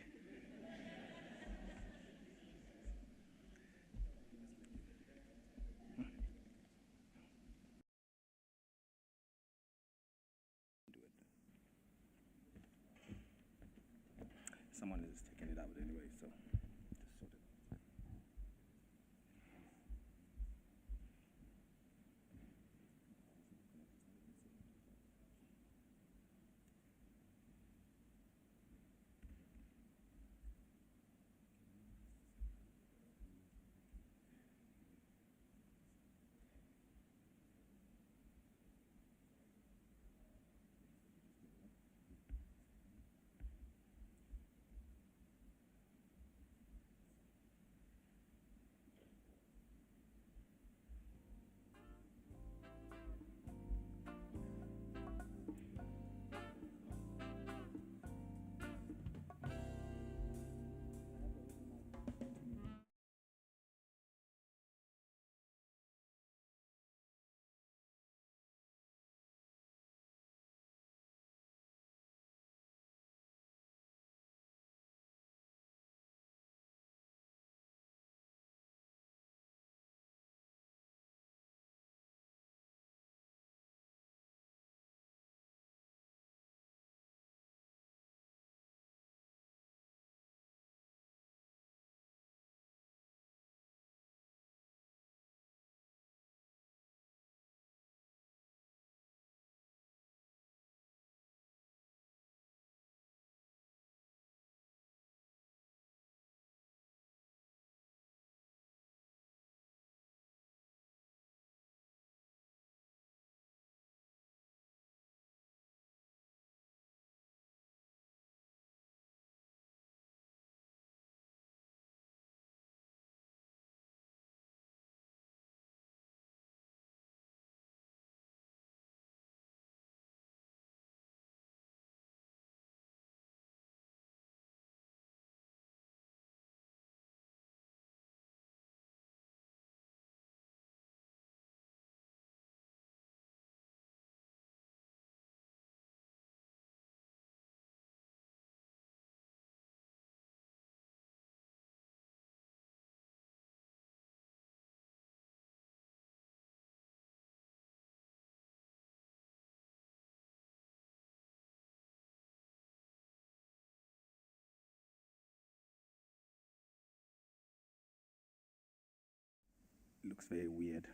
S8: looks very weird.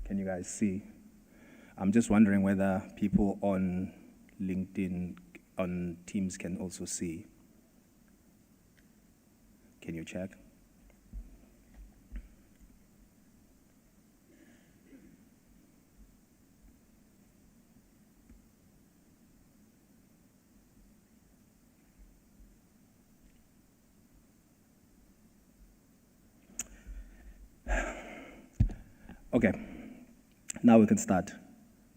S8: Can you guys see? I'm just wondering whether people on LinkedIn, on Teams can also see. Can you check? Okay, now we can start.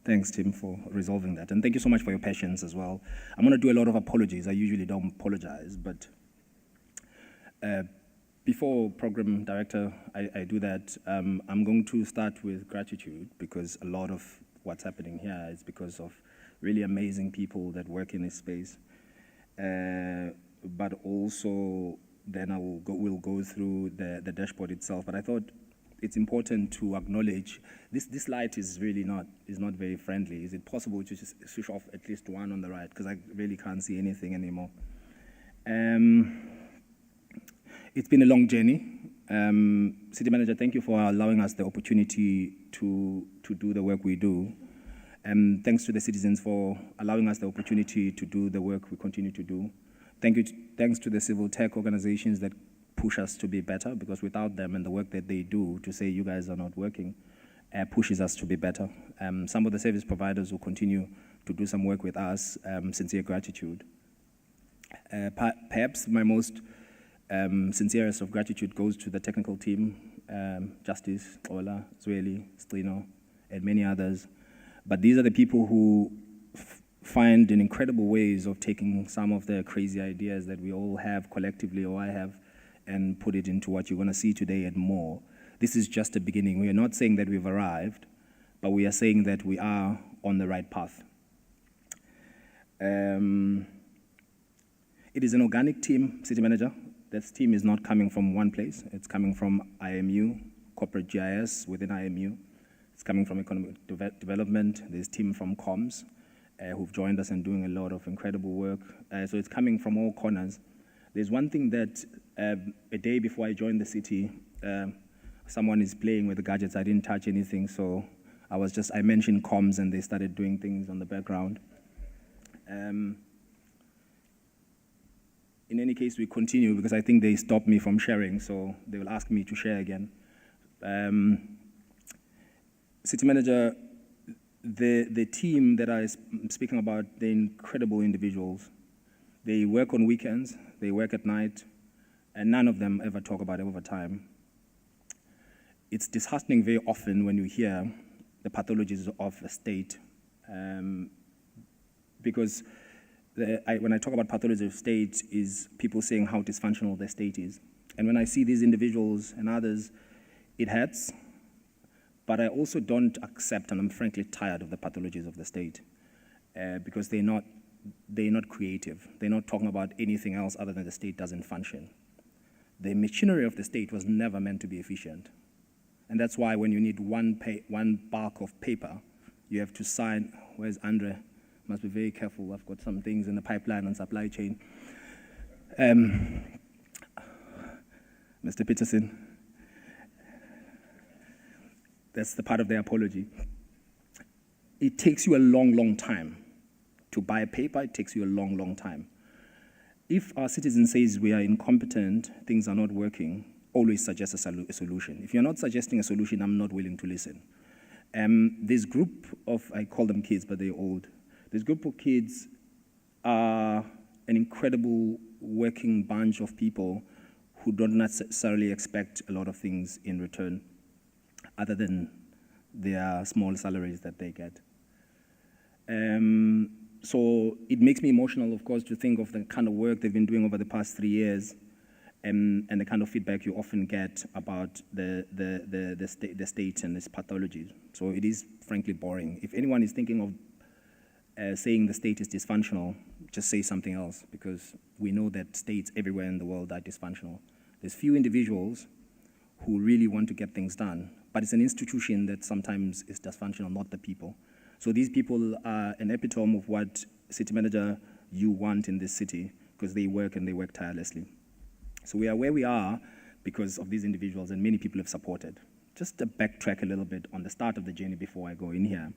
S8: Thanks, Tim, for resolving that. And thank you so much for your patience as well. I'm going to do a lot of apologies. I usually don't apologize, but before Program Director, I do that, I'm going to start with gratitude, because a lot of what's happening here is because of really amazing people that work in this space. But also, then we'll go through the dashboard itself. But I thought it's important to acknowledge this light is really not very friendly. Is it possible to just switch off at least one on the right, because I really can't see anything anymore. It's been a long journey. City Manager, thank you for allowing us the opportunity to do the work we do. Thanks to the citizens for allowing us the opportunity to do the work we continue to do. Thanks to the civil tech organizations that push us to be better, because without them and the work that they do to say you guys are not working, pushes us to be better. Some of the service providers who continue to do some work with us, sincere gratitude. Perhaps my most sincerest of gratitude goes to the technical team, Justice, Ola, Zweli, Strino, and many others. But these are the people who find in incredible ways of taking some of the crazy ideas that we all have collectively, or I have, and put it into what you're going to see today and more. This is just a beginning. We are not saying that we've arrived, but we are saying that we are on the right path. It is an organic team, City Manager. This team is not coming from one place. It's coming from IMU, corporate GIS within IMU. It's coming from economic development. There's a team from comms who've joined us and doing a lot of incredible work. So it's coming from all corners. There's one thing that a day before I joined the city, someone is playing with the gadgets. I didn't touch anything, so I mentioned comms and they started doing things on the background. In any case, we continue because I think they stopped me from sharing, so they will ask me to share again. City Manager, the team that I'm speaking about, they're incredible individuals. They work on weekends, they work at night, and none of them ever talk about overtime. It's disheartening very often when you hear the pathologies of a state, because when I talk about pathology of state, is people saying how dysfunctional the state is. And when I see these individuals and others, it hurts, but I also don't accept, and I'm frankly tired of the pathologies of the state, because they're not creative. They're not talking about anything else other than the state doesn't function. The machinery of the state was never meant to be efficient. And that's why when you need one bark of paper, you have to sign. Where's Andre? Must be very careful. I've got some things in the pipeline and supply chain. Mr. Peterson, that's the part of the apology. It takes you a long, long time. To buy a paper, it takes you a long, long time. If our citizen says we are incompetent, things are not working, always suggest a solution. If you're not suggesting a solution, I'm not willing to listen. This group of, I call them kids, but they're old. This group of kids are an incredible working bunch of people who don't necessarily expect a lot of things in return, other than their small salaries that they get. So it makes me emotional, of course, to think of the kind of work they've been doing over the past 3 years, and the kind of feedback you often get about the state and its pathologies. So it is frankly boring. If anyone is thinking of saying the state is dysfunctional, just say something else, because we know that states everywhere in the world are dysfunctional. There's few individuals who really want to get things done, but it's an institution that sometimes is dysfunctional, not the people. So these people are an epitome of what city manager you want in this city, because they work and they work tirelessly. So we are where we are because of these individuals, and many people have supported. Just to backtrack a little bit on the start of the journey before I go in here.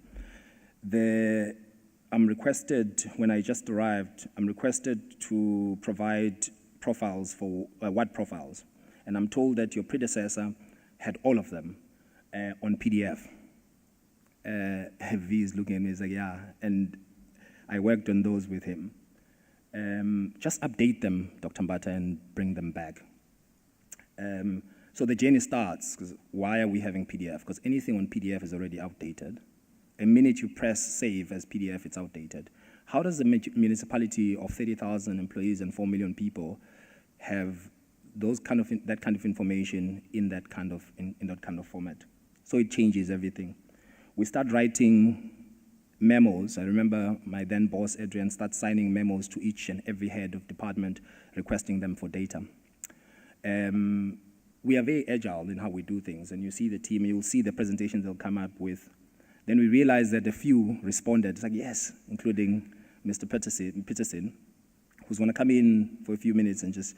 S8: I'm requested, when I just arrived, I'm requested to provide profiles for WAD profiles. And I'm told that your predecessor had all of them on PDF. V is looking at me, he's like, yeah. And I worked on those with him. Just update them, Dr. Mbata, and bring them back. So the journey starts, because why are we having PDF? Because anything on PDF is already outdated. The minute you press save as PDF, it's outdated. How does a municipality of 30,000 employees and 4 million people have that kind of information in that kind of format? So it changes everything. We start writing memos. I remember my then boss, Adrian, started signing memos to each and every head of department, requesting them for data. We are very agile in how we do things, and you see the team, you'll see the presentations they'll come up with. Then we realized that a few responded, it's like, yes, including Mr. Peterson, who's going to come in for a few minutes and just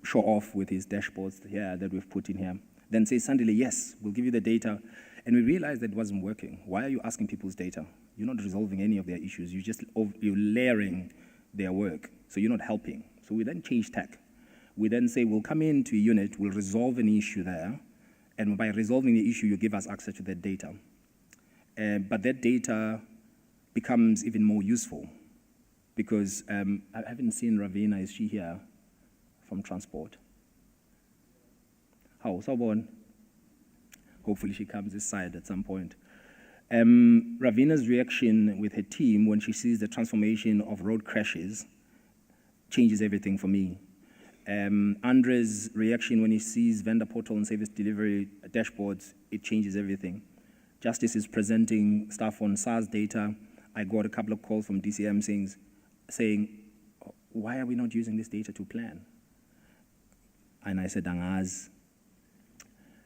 S8: show off with his dashboards here that we've put in here. Then say, suddenly, yes, we'll give you the data. And we realized that it wasn't working. Why are you asking people's data? You're not resolving any of their issues. You're layering their work, so you're not helping. So we then change tack. We then say, we'll come into a unit, we'll resolve an issue there, and by resolving the issue, you give us access to that data. But that data becomes even more useful because I haven't seen Ravina. Is she here from transport? How? Sobon? Hopefully she comes this side at some point. Ravina's reaction with her team when she sees the transformation of road crashes changes everything for me. Andre's reaction when he sees vendor portal and service delivery dashboards, it changes everything. Justice is presenting stuff on SARS data. I got a couple of calls from DCM saying, why are we not using this data to plan? And I said, Angaz.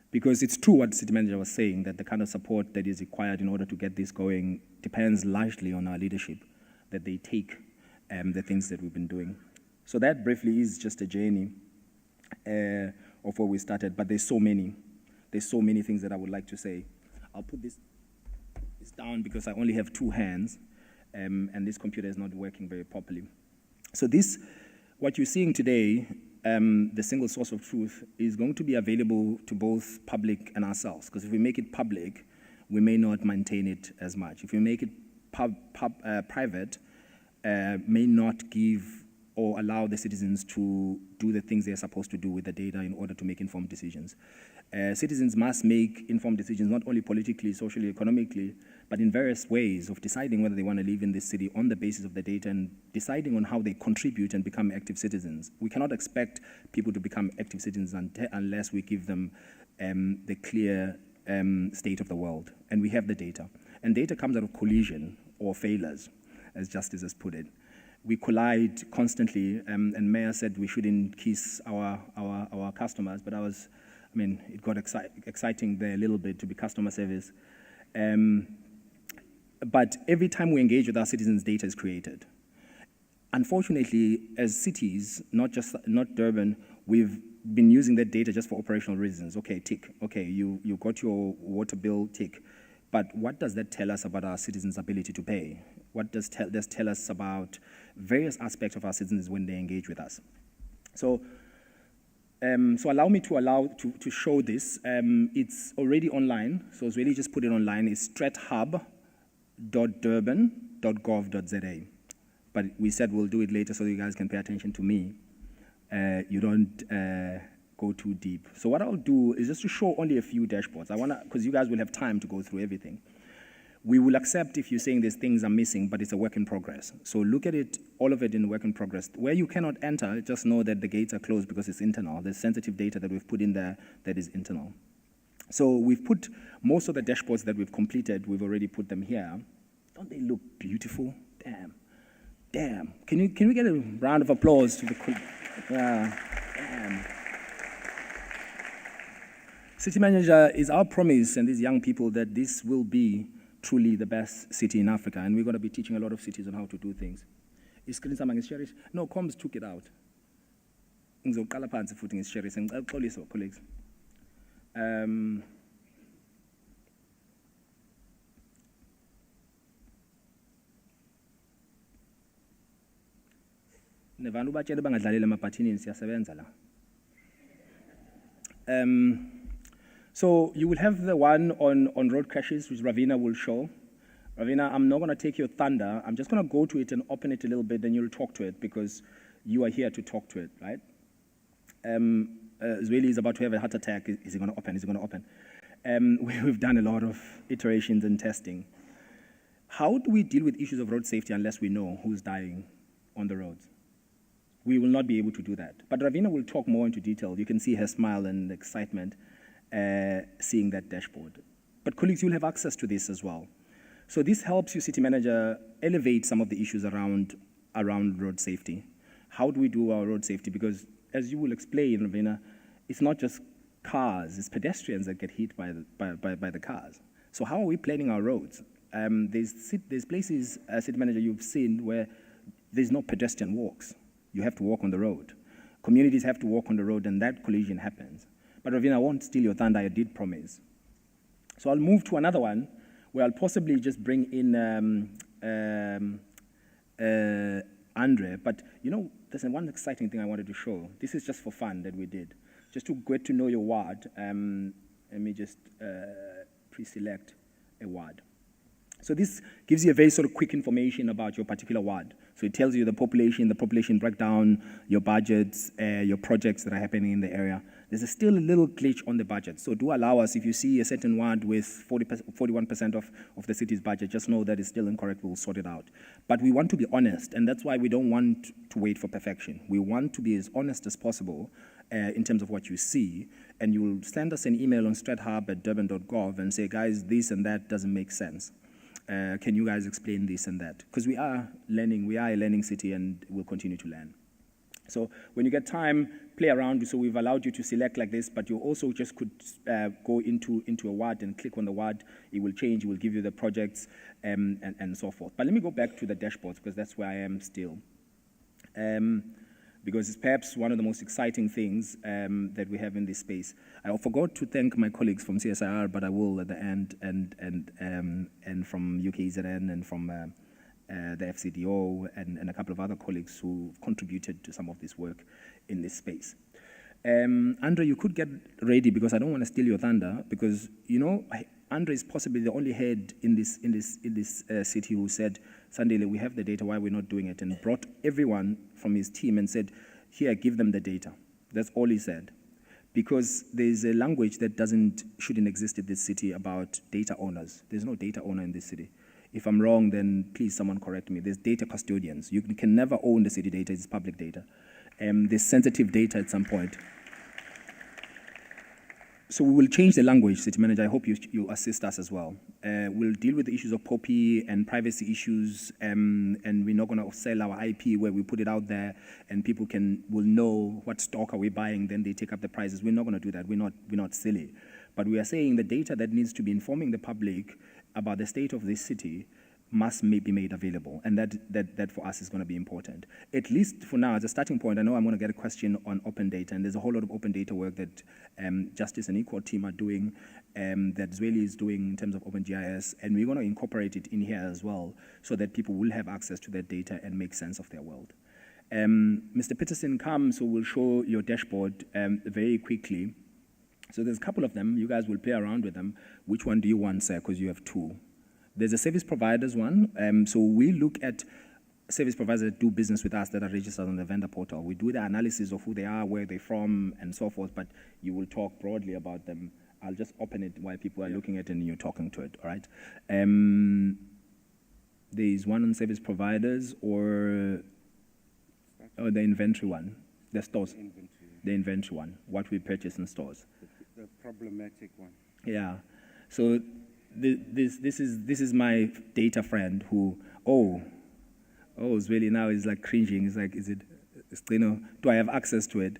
S8: Because it's true what the city manager was saying, that the kind of support that is required in order to get this going depends largely on our leadership, that they take the things that we've been doing. So that briefly is just a journey of where we started, but there's so many things that I would like to say. I'll put this down because I only have 2 hands, and this computer is not working very properly. So this, what you're seeing today, the single source of truth, is going to be available to both public and ourselves, because if we make it public, we may not maintain it as much. If we make it private, may not give or allow the citizens to do the things they're supposed to do with the data in order to make informed decisions. Citizens must make informed decisions, not only politically, socially, economically, but in various ways of deciding whether they want to live in this city on the basis of the data and deciding on how they contribute and become active citizens. We cannot expect people to become active citizens unless we give them the clear state of the world. And we have the data. And data comes out of collision or failures, as Justice has put it. We collide constantly, and Mayor said we shouldn't kiss our customers, but it got exciting there a little bit to be customer service. But every time we engage with our citizens, data is created. Unfortunately, as cities, not Durban, we've been using that data just for operational reasons. Okay, tick. Okay, you got your water bill, tick. But what does that tell us about our citizens' ability to pay? What does this tell us about various aspects of our citizens when they engage with us? So allow me to show this. It's already online, so it's really just put it online. It's strathub.durban.gov.za. But we said we'll do it later so you guys can pay attention to me. You don't go too deep. So what I'll do is just to show only a few dashboards. Because you guys will have time to go through everything. We will accept if you're saying there's things are missing, but it's a work in progress. So look at it, all of it in work in progress. Where you cannot enter, just know that the gates are closed because it's internal. There's sensitive data that we've put in there that is internal. So we've put most of the dashboards that we've completed, we've already put them here. Don't they look beautiful? Damn. Can we get a round of applause to the damn. City manager, is our promise and these young people that this will be truly the best city in Africa, and we're going to be teaching a lot of cities on how to do things. Is screen sama ngishares? No, Combs took it out. Ngizoqala phansi futhi ngishares. Ngixolisa colleagues. Nevanu batshele bangadlalela emabhathinini siyasebenza la. So you will have the one on road crashes, which Ravina will show. Ravina, I'm not going to take your thunder. I'm just going to go to it and open it a little bit, then you'll talk to it because you are here to talk to it, right? Zweli is about to have a heart attack. Is he going to open? Is he going to open? We've done a lot of iterations and testing. How do we deal with issues of road safety unless we know who's dying on the roads? We will not be able to do that. But Ravina will talk more into detail. You can see her smile and excitement seeing that dashboard. But colleagues, you'll have access to this as well. So this helps you, city manager, elevate some of the issues around road safety. How do we do our road safety? Because as you will explain, Ravina, it's not just cars, it's pedestrians that get hit by the cars. So how are we planning our roads? There's places, city manager, you've seen where there's no pedestrian walks. You have to walk on the road. Communities have to walk on the road, and that collision happens. But Ravina, I won't steal your thunder, I did promise. So I'll move to another one, where I'll possibly just bring in Andre. But you know, there's one exciting thing I wanted to show. This is just for fun that we did. Just to get to know your ward, let me just pre-select a ward. So this gives you a very sort of quick information about your particular ward. So it tells you the population breakdown, your budgets, your projects that are happening in the area. There's still a little glitch on the budget. So do allow us, if you see a certain ward with 41% of the city's budget, just know that it's still incorrect, we'll sort it out. But we want to be honest, and that's why we don't want to wait for perfection. We want to be as honest as possible in terms of what you see, and you will send us an email on strathub@durban.gov and say, guys, this and that doesn't make sense. Can you guys explain this and that? Because we are learning, we are a learning city and we'll continue to learn. So when you get time, play around. So we've allowed you to select like this, but you also just could go into a ward and click on the ward. It will change, it will give you the projects and so forth. But let me go back to the dashboards because that's where I am still. Because it's perhaps one of the most exciting things that we have in this space. I forgot to thank my colleagues from CSIR, but I will at the end, and from UKZN and from the FCDO and a couple of other colleagues who contributed to some of this work in this space. Andre, you could get ready because I don't want to steal your thunder because, you know, Andre is possibly the only head in this city who said, Sandile, we have the data, why we're not doing it? And brought everyone from his team and said, here, give them the data. That's all he said. Because there's a language that shouldn't exist in this city about data owners. There's no data owner in this city. If I'm wrong, then please someone correct me. There's data custodians. You can never own the city data, it's public data. There's sensitive data at some point. So we will change the language, City Manager. I hope you assist us as well. We'll deal with the issues of POPI and privacy issues, and we're not going to sell our IP where we put it out there and people will know what stock are we buying, then they take up the prices. We're not going to do that. We're not silly. But we are saying the data that needs to be informing the public about the state of this city must be made available, and that for us is going to be important. At least for now, as a starting point, I know I'm going to get a question on open data, and there's a whole lot of open data work that Justice and Equal team are doing, that Zweli is doing in terms of OpenGIS, and we're going to incorporate it in here as well, so that people will have access to that data and make sense of their world. Mr. Peterson comes, so we'll show your dashboard very quickly. So there's a couple of them. You guys will play around with them. Which one do you want, sir? Because you have two. There's a service providers one. So we look at service providers that do business with us that are registered on the vendor portal. We do the analysis of who they are, where they're from, and so forth, but you will talk broadly about them. I'll just open it while people are looking at it and you're talking to it, all right? There's one on service providers or the inventory one, the stores. The inventory one, what we purchase in stores.
S9: The problematic one.
S8: Yeah, so this is my data friend who, it's really now is like cringing. It's like, do I have access to it?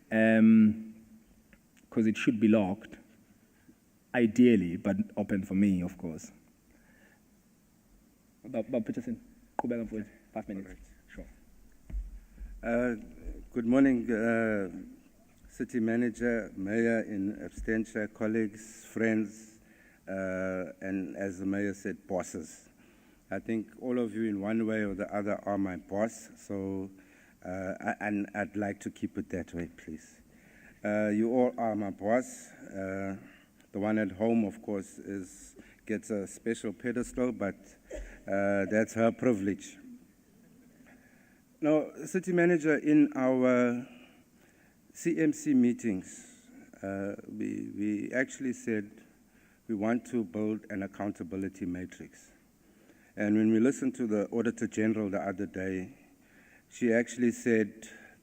S8: Because it should be locked, ideally, but open for me, of course. Bob Peterson, qhubeka mfowethu, 5 minutes.
S9: Alright.
S8: Sure.
S9: Good morning, City Manager, Mayor in absentia, colleagues, friends, and as the Mayor said, bosses. I think all of you in one way or the other are my boss, so and I'd like to keep it that way, please. You all are my boss. The one at home, of course, gets a special pedestal, but that's her privilege. Now, City Manager, in our CMC meetings, we actually said we want to build an accountability matrix. And when we listened to the Auditor General the other day, she actually said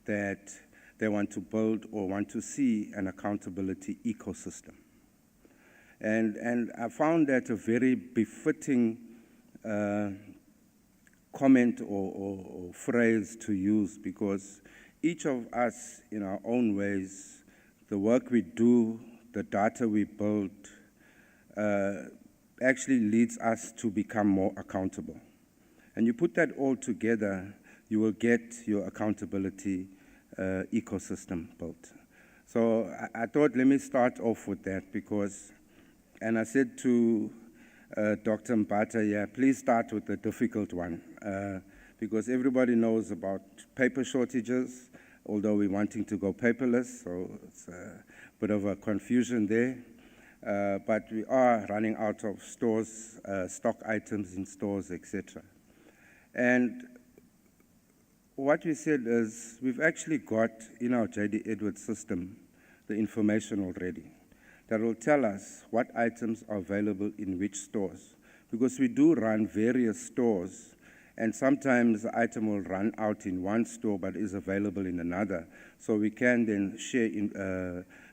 S9: that they want to build or want to see an accountability ecosystem. And I found that a very befitting comment or phrase to use, because each of us in our own ways, the work we do, the data we build, actually leads us to become more accountable. And you put that all together, you will get your accountability ecosystem built. So I thought, let me start off with that, because, and I said to Dr. Mbata, yeah, please start with the difficult one, because everybody knows about paper shortages, although we're wanting to go paperless, so it's a bit of a confusion there. But we are running out of stores, stock items in stores, etc. And what we said is we've actually got in our J.D. Edwards system the information already that will tell us what items are available in which stores. Because we do run various stores, and sometimes the item will run out in one store but is available in another. So we can then share in,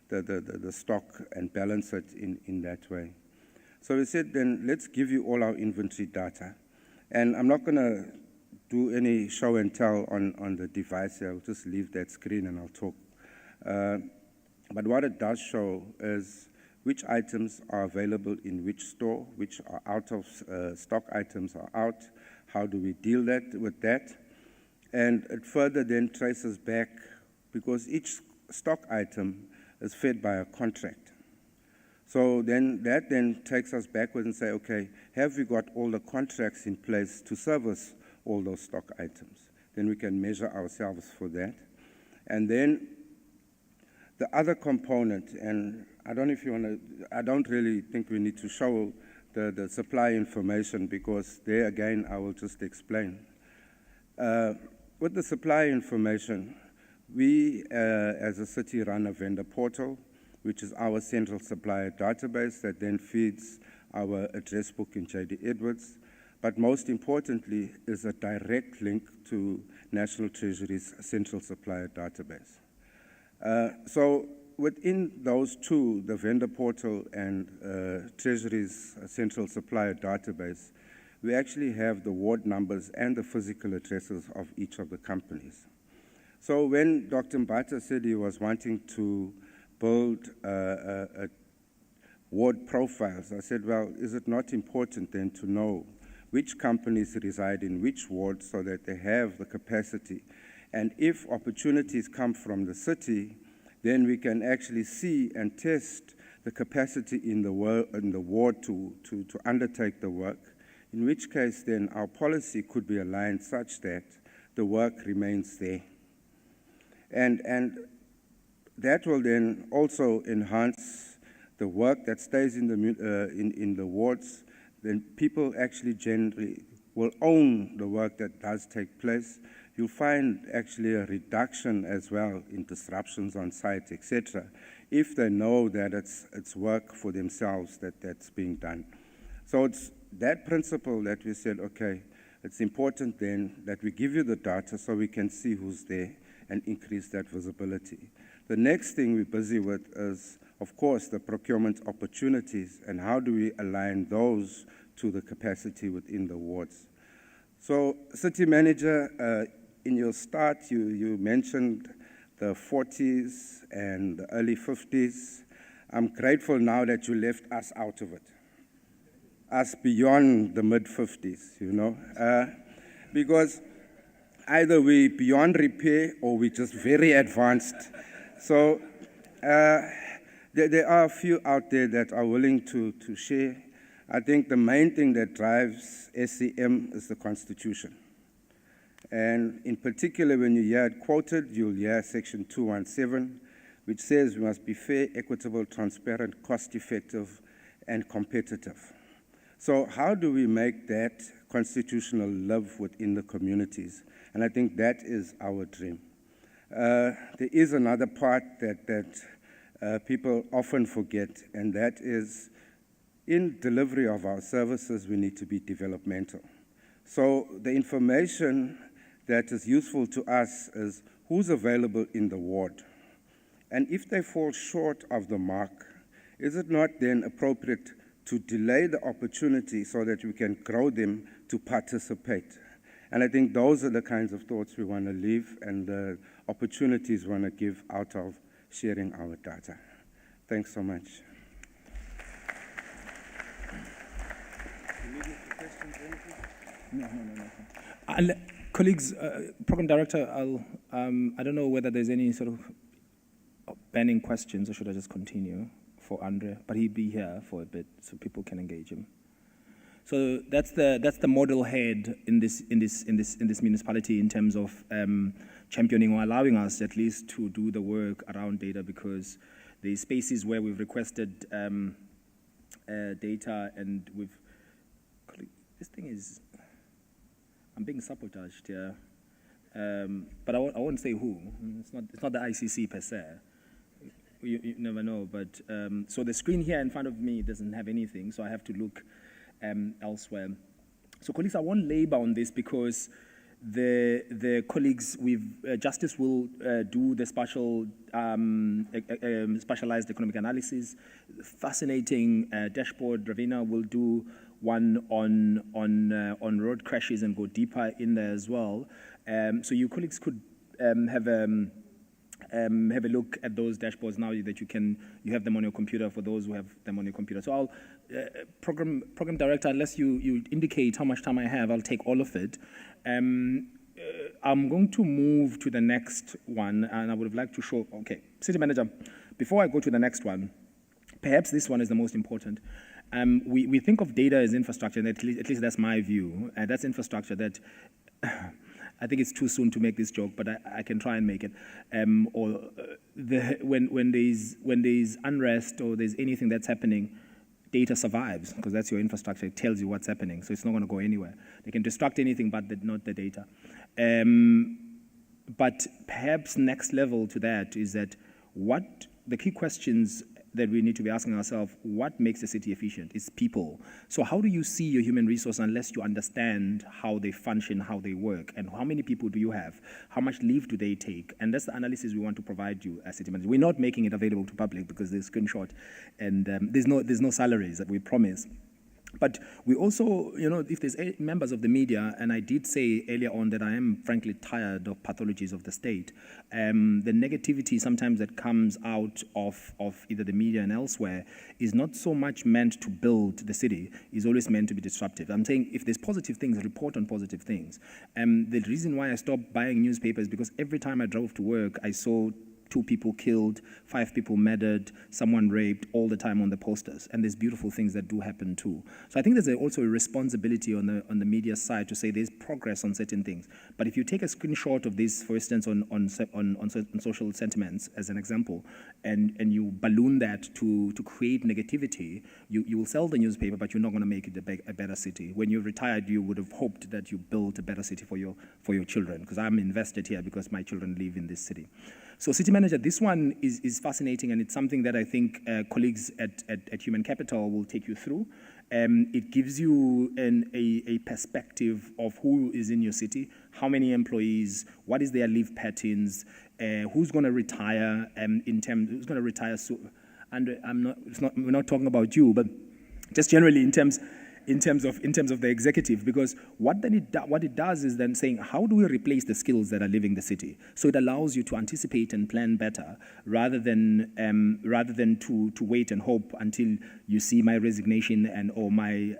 S9: the stock and balance it in that way. So we said, then let's give you all our inventory data. And I'm not going to do any show and tell on the device here. I'll just leave that screen and I'll talk. But what it does show is which items are available in which store, which are out of stock items are out, how do we deal with that. And it further then traces back, because each stock item is fed by a contract. So then that then takes us backwards and say, okay, have we got all the contracts in place to service all those stock items? Then we can measure ourselves for that. And then the other component, and I don't know if you want to, I don't really think we need to show the supply information, because there again I will just explain. With the supply information, we as a city run a vendor portal, which is our central supplier database that then feeds our address book in J.D. Edwards, but most importantly is a direct link to National Treasury's central supplier database. So within those two, the vendor portal and Treasury's central supplier database, we actually have the ward numbers and the physical addresses of each of the companies. So when Dr. Mbata said he was wanting to build ward profiles, I said, well, is it not important then to know which companies reside in which ward so that they have the capacity? And if opportunities come from the city, then we can actually see and test the capacity in the ward to undertake the work, in which case then our policy could be aligned such that the work remains there. And that will then also enhance the work that stays in the wards. Then people actually generally will own the work that does take place. You'll find actually a reduction as well in disruptions on site, etc., if they know that it's work for themselves that's being done. So it's that principle that we said, okay, it's important then that we give you the data so we can see who's there and increase that visibility. The next thing we're busy with is, of course, the procurement opportunities and how do we align those to the capacity within the wards. So, City Manager, in your start, you mentioned the 40s and the early 50s. I'm grateful now that you left us out of it. us beyond the mid-50s, you know, because either we beyond repair or we just very advanced. So there are a few out there that are willing to share. I think the main thing that drives SCM is the Constitution. And in particular, when you hear it quoted, you'll hear Section 217, which says we must be fair, equitable, transparent, cost-effective, and competitive. So how do we make that constitutional live within the communities? And I think that is our dream. There is another part that people often forget, and that is in delivery of our services, we need to be developmental. So the information that is useful to us is who's available in the ward. And if they fall short of the mark, is it not then appropriate to delay the opportunity so that we can grow them to participate? And I think those are the kinds of thoughts we want to leave and the opportunities we want to give out of sharing our data. Thanks so much.
S8: No. Colleagues, Program Director, I don't know whether there's any sort of burning questions, or should I just continue for Andre? But he'll be here for a bit, so people can engage him. So that's the model head in this municipality in terms of championing or allowing us at least to do the work around data, because the spaces where we've requested data and we've this thing is, I'm being sabotaged here, but I won't say who. It's not the ICC per se. You never know. But so the screen here in front of me doesn't have anything, so I have to look elsewhere. So colleagues, I won't labor on this because the colleagues with Justice will do the specialized economic analysis. Fascinating dashboard. Ravina will do one on road crashes and go deeper in there as well. So you colleagues could have a look at those dashboards now that you have them on your computer for those who have them on your computer. So I'll program director, unless you indicate how much time I have, I'll take all of it. I'm going to move to the next one, and I would like to show. Okay, city manager. Before I go to the next one, perhaps this one is the most important. We think of data as infrastructure, and at least that's my view. That's infrastructure that I think it's too soon to make this joke, but I can try and make it. When there's unrest or there's anything that's happening, data survives because that's your infrastructure. It tells you what's happening, so it's not going to go anywhere. They can destruct anything, but not the data. But perhaps next level to that is that what the key questions that we need to be asking ourselves, what makes a city efficient? It's people. So how do you see your human resource unless you understand how they function, how they work, and how many people do you have? How much leave do they take? And that's the analysis we want to provide you as city managers. We're not making it available to public because there's screenshot and there's no salaries that we promise. But we also, if there's members of the media, and I did say earlier on that I am frankly tired of pathologies of the state, the negativity sometimes that comes out of either the media and elsewhere is not so much meant to build the city, is always meant to be disruptive. I'm saying if there's positive things, report on positive things. The reason why I stopped buying newspapers is because every time I drove to work, I saw 2 people killed, 5 people murdered, someone raped all the time on the posters. And there's beautiful things that do happen too. So I think there's also a responsibility on the media side to say there's progress on certain things. But if you take a screenshot of this, for instance, on social sentiments as an example, and you balloon that to create negativity, you will sell the newspaper, but you're not going to make it a better city. When you're retired, you would have hoped that you built a better city for your children, because I'm invested here because my children live in this city. So city manager, this one is fascinating, and it's something that I think colleagues at Human Capital will take you through. It gives you a perspective of who is in your city, how many employees, what is their leave patterns, who's going to retire, who's going to retire. So, and we're not talking about you, but just generally in terms, in terms of the executive, because what it does is then saying, how do we replace the skills that are leaving the city? So it allows you to anticipate and plan better rather than to wait and hope until you see my resignation and or my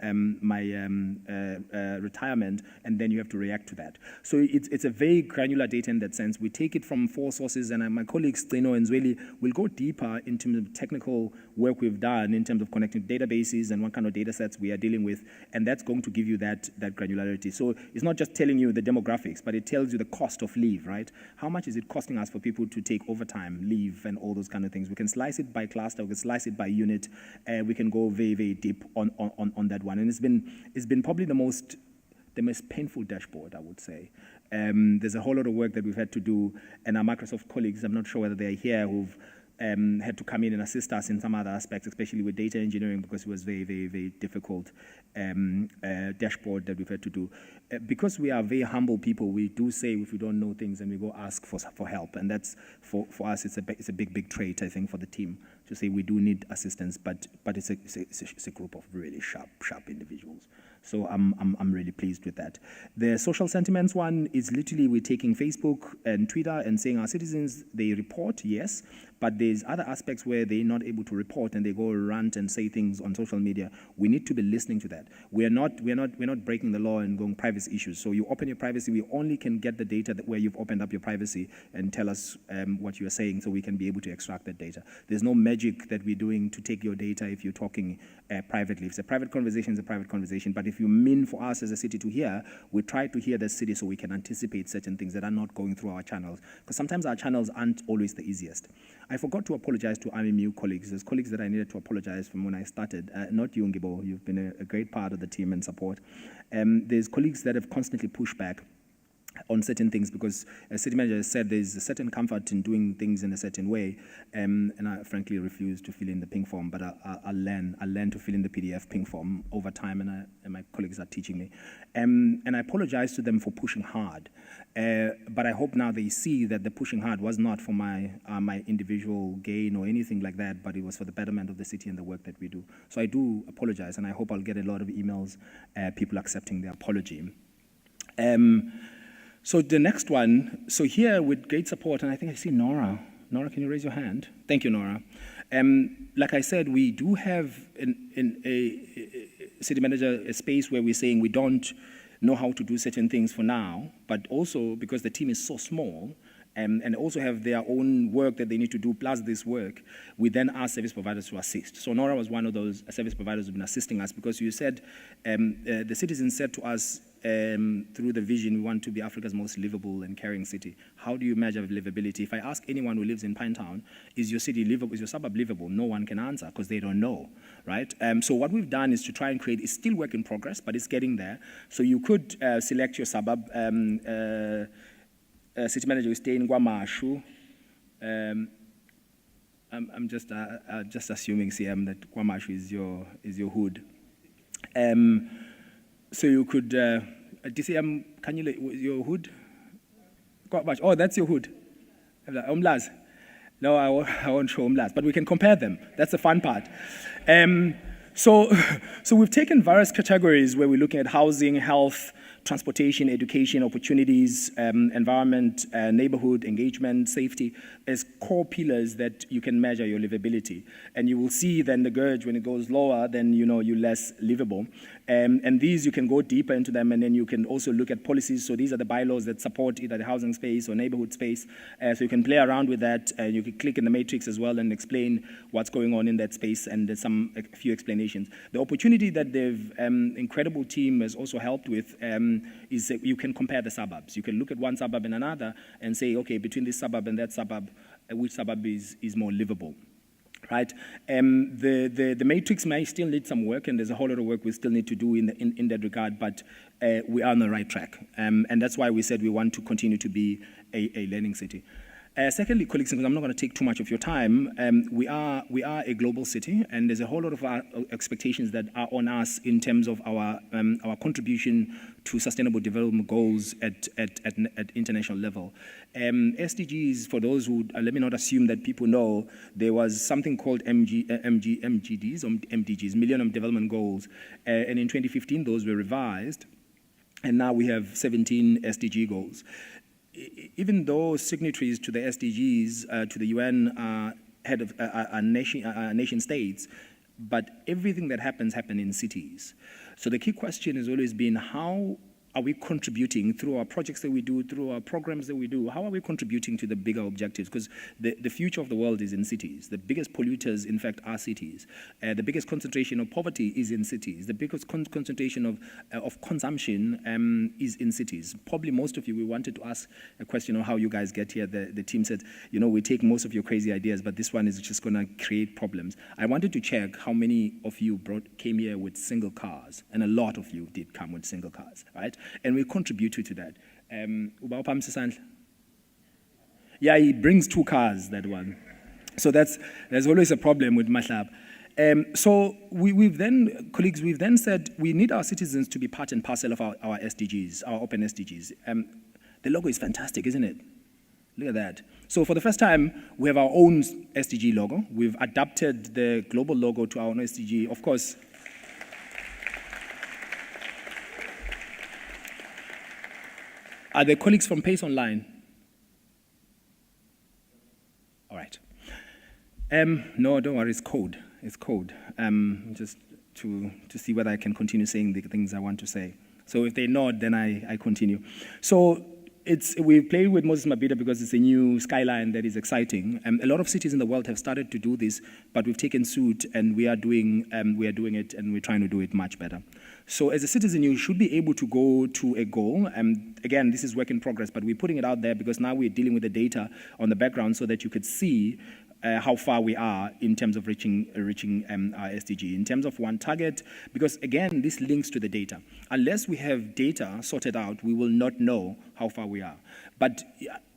S8: retirement, and then you have to react to that. So it's a very granular data in that sense. We take it from 4 sources, and my colleagues Trino and Zweli will go deeper into the technical work we've done in terms of connecting databases and what kind of data sets we are dealing with, and that's going to give you that granularity. So it's not just telling you the demographics, but it tells you the cost of leave, right? How much is it costing us for people to take overtime leave and all those kind of things? We can slice it by cluster, we can slice it by unit, we can go very, very deep on that one. And it's been probably the most painful dashboard, I would say. There's a whole lot of work that we've had to do, and our Microsoft colleagues, I'm not sure whether they're here, who've had to come in and assist us in some other aspects, especially with data engineering, because it was very, very, very difficult dashboard that we've had to do. Because we are very humble people, we do say if we don't know things and we go ask for help. And that's, for us, it's a big, big trait, I think, for the team, to say we do need assistance, but it's a group of really sharp individuals. So I'm really pleased with that. The social sentiments one is literally we're taking Facebook and Twitter and saying our citizens, they report, yes, but there's other aspects where they're not able to report and they go rant and say things on social media. We need to be listening to that. We're not breaking the law and going privacy issues. So you open your privacy, we only can get the data where you've opened up your privacy and tell us what you're saying, so we can be able to extract that data. There's no magic that we're doing to take your data if you're talking privately. If it's a private conversation, it's a private conversation. But if you mean for us as a city to hear, we try to hear the city so we can anticipate certain things that are not going through our channels. Because sometimes our channels aren't always the easiest. I forgot to apologize to IMMU colleagues. There's colleagues that I needed to apologize from when I started. Not you, Ngibo. You've been a great part of the team and support. There's colleagues that have constantly pushed back on certain things, because as city manager said, there's a certain comfort in doing things in a certain way, and I frankly refuse to fill in the pink form, but I'll learn to fill in the PDF pink form over time, and my colleagues are teaching me. And I apologize to them for pushing hard, but I hope now they see that the pushing hard was not for my individual gain or anything like that, but it was for the betterment of the city and the work that we do. So I do apologize, and I hope I'll get a lot of emails, people accepting the apology. So the next one, so here with great support, and I think I see Nora. Nora, can you raise your hand? Thank you, Nora. Like I said, we do have in a city manager a space where we're saying we don't know how to do certain things for now, but also because the team is so small, and also have their own work that they need to do, plus this work, we then ask service providers to assist. So Nora was one of those service providers who've been assisting us, because you said, the citizens said to us, through the vision, we want to be Africa's most livable and caring city. How do you measure livability? If I ask anyone who lives in Pinetown, is your city livable, is your suburb livable? No one can answer, because they don't know, right? So what we've done is to try and create, it's still work in progress, but it's getting there. So you could select your suburb. City manager will stay in Kwamashu. I'm just assuming, CM, that Kwamashu is your hood. So you could, DCM, can you, your hood? Oh, that's your hood. Umlaz. No, I won't show Umlaz, but we can compare them. That's the fun part. So we've taken various categories where we're looking at housing, health, transportation, education, opportunities, environment, neighborhood, engagement, safety, as core pillars that you can measure your livability. And you will see then the gauge, when it goes lower, then you're less livable. And these, you can go deeper into them, and then you can also look at policies. So these are the bylaws that support either the housing space or neighborhood space. So you can play around with that, and you can click in the matrix as well and explain what's going on in that space, and there's a few explanations. The opportunity that the incredible team has also helped with is that you can compare the suburbs. You can look at one suburb and another and say, okay, between this suburb and that suburb, which suburb is more livable? Right? The matrix may still need some work, and there's a whole lot of work we still need to do in that regard, but we are on the right track. And that's why we said we want to continue to be a learning city. Secondly, colleagues, because I'm not going to take too much of your time, we are a global city, and there's a whole lot of expectations that are on us in terms of our contribution to sustainable development goals at international level. SDGs, for those who, let me not assume that people know, there was something called MGDs, or MDGs, Millennium Development Goals, and in 2015 those were revised, and now we have 17 SDG goals. Even though signatories to the SDGs, to the UN, are nation states, but everything that happens in cities. So the key question has always been, how are we contributing through our projects that we do, through our programs that we do, how are we contributing to the bigger objectives? Because the future of the world is in cities. The biggest polluters, in fact, are cities. The biggest concentration of poverty is in cities. The biggest concentration of consumption is in cities. Probably most of you, we wanted to ask a question on how you guys get here. The team said, you know, we take most of your crazy ideas, but this one is just going to create problems. I wanted to check how many of you came here with single cars, and a lot of you did come with single cars, right? And we contributed to that. Yeah, he brings 2 cars, that one. So there's always a problem with Mahlab. So we've then said we need our citizens to be part and parcel of our SDGs, our open SDGs. The logo is fantastic, isn't it? Look at that. So for the first time, we have our own SDG logo. We've adapted the global logo to our own SDG. Of course, are the colleagues from PACE online? All right. No, don't worry, it's code. It's code. Just to see whether I can continue saying the things I want to say. So if they nod, then I continue. So we played with Moses Mabhida because it's a new skyline that is exciting. A lot of cities in the world have started to do this, but we've taken suit and we are doing it, and we're trying to do it much better. So as a citizen, you should be able to go to a goal. Again, this is work in progress, but we're putting it out there because now we're dealing with the data on the background so that you could see how far we are in terms of reaching our SDG. In terms of one target, because again, this links to the data. Unless we have data sorted out, we will not know how far we are. But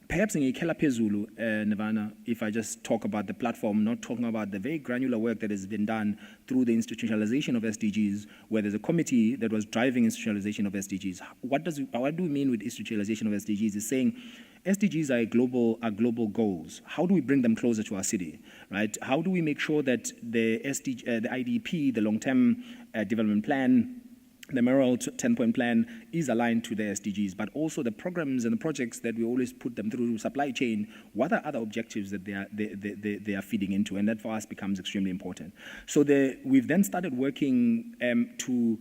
S8: perhaps in Ikela Pezulu, Nirvana, if I just talk about the platform, not talking about the very granular work that has been done through the institutionalization of SDGs, where there's a committee that was driving institutionalization of SDGs. What do we mean with institutionalization of SDGs? It's saying SDGs are global goals. How do we bring them closer to our city, right? How do we make sure that the IDP, the long-term development plan, the Merrill 10-point plan is aligned to the SDGs, but also the programs and the projects that we always put them through supply chain, what are other objectives that they are feeding into? And that for us becomes extremely important. So we've then started working to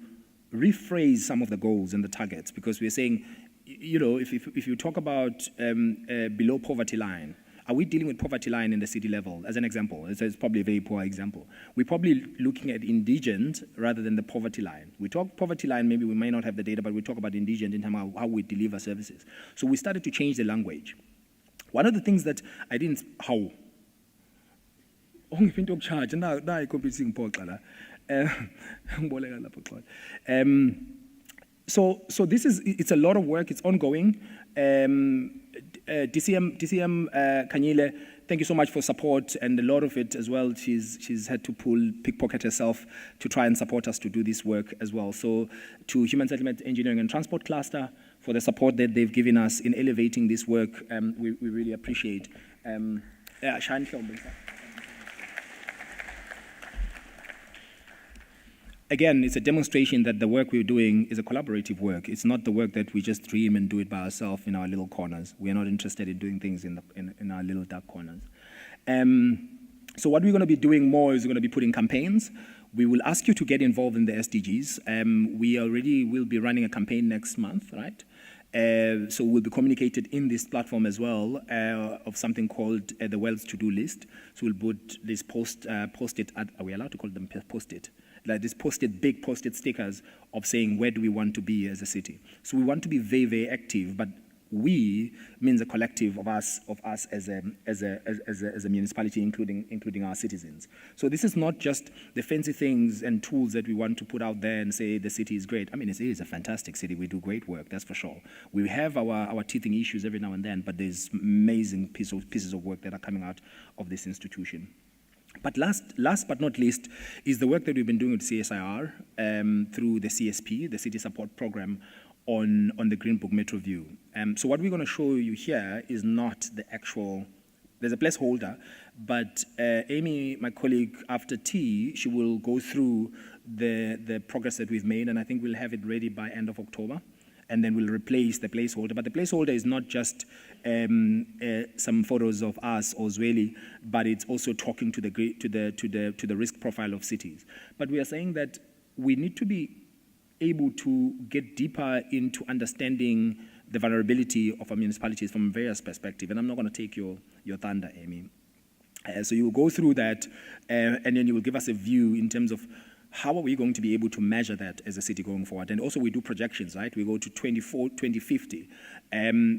S8: rephrase some of the goals and the targets, because we're saying, you know, if you talk about below poverty line, are we dealing with poverty line in the city level? As an example, it's probably a very poor example. We're probably looking at indigent rather than the poverty line. We talk poverty line, maybe we may not have the data, but we talk about indigent in terms of how we deliver services. So we started to change the language. One of the things that I didn't, how? So this is, it's a lot of work, it's ongoing. DCM Kanyile, thank you so much for support, and a lot of it as well, she's had to pickpocket herself to try and support us to do this work as well. So to Human Settlement Engineering and Transport Cluster for the support that they've given us in elevating this work, we really appreciate. Again, it's a demonstration that the work we're doing is a collaborative work. It's not the work that we just dream and do it by ourselves in our little corners. We are not interested in doing things in our little dark corners. So what we're going to be doing more is we're going to be putting campaigns. We will ask you to get involved in the SDGs. We already will be running a campaign next month, right? So we'll be communicated in this platform as well of something called the World's To-Do List. So we'll put this post-it, are we allowed to call them post-it? Like this big post-it stickers of saying where do we want to be as a city. So we want to be very, very active, but we means a collective of us as a municipality, including our citizens. So this is not just the fancy things and tools that we want to put out there and say the city is great. I mean, it is a fantastic city. We do great work, that's for sure. We have our teething issues every now and then, but there's amazing pieces of work that are coming out of this institution. But last but not least is the work that we've been doing with CSIR through the CSP, the City Support Program, on the Green Book Metro View. So what we're going to show you here is not the actual, there's a placeholder, but Amy, my colleague, after tea, she will go through the progress that we've made, and I think we'll have it ready by end of October, and then we'll replace the placeholder. But the placeholder is not just some photos of us or Zweli, but it's also talking to the risk profile of cities. But we are saying that we need to be able to get deeper into understanding the vulnerability of our municipalities from various perspectives. And I'm not going to take your thunder, Amy. So you will go through that, and then you will give us a view in terms of how are we going to be able to measure that as a city going forward. And also we do projections, right? We go to 2050,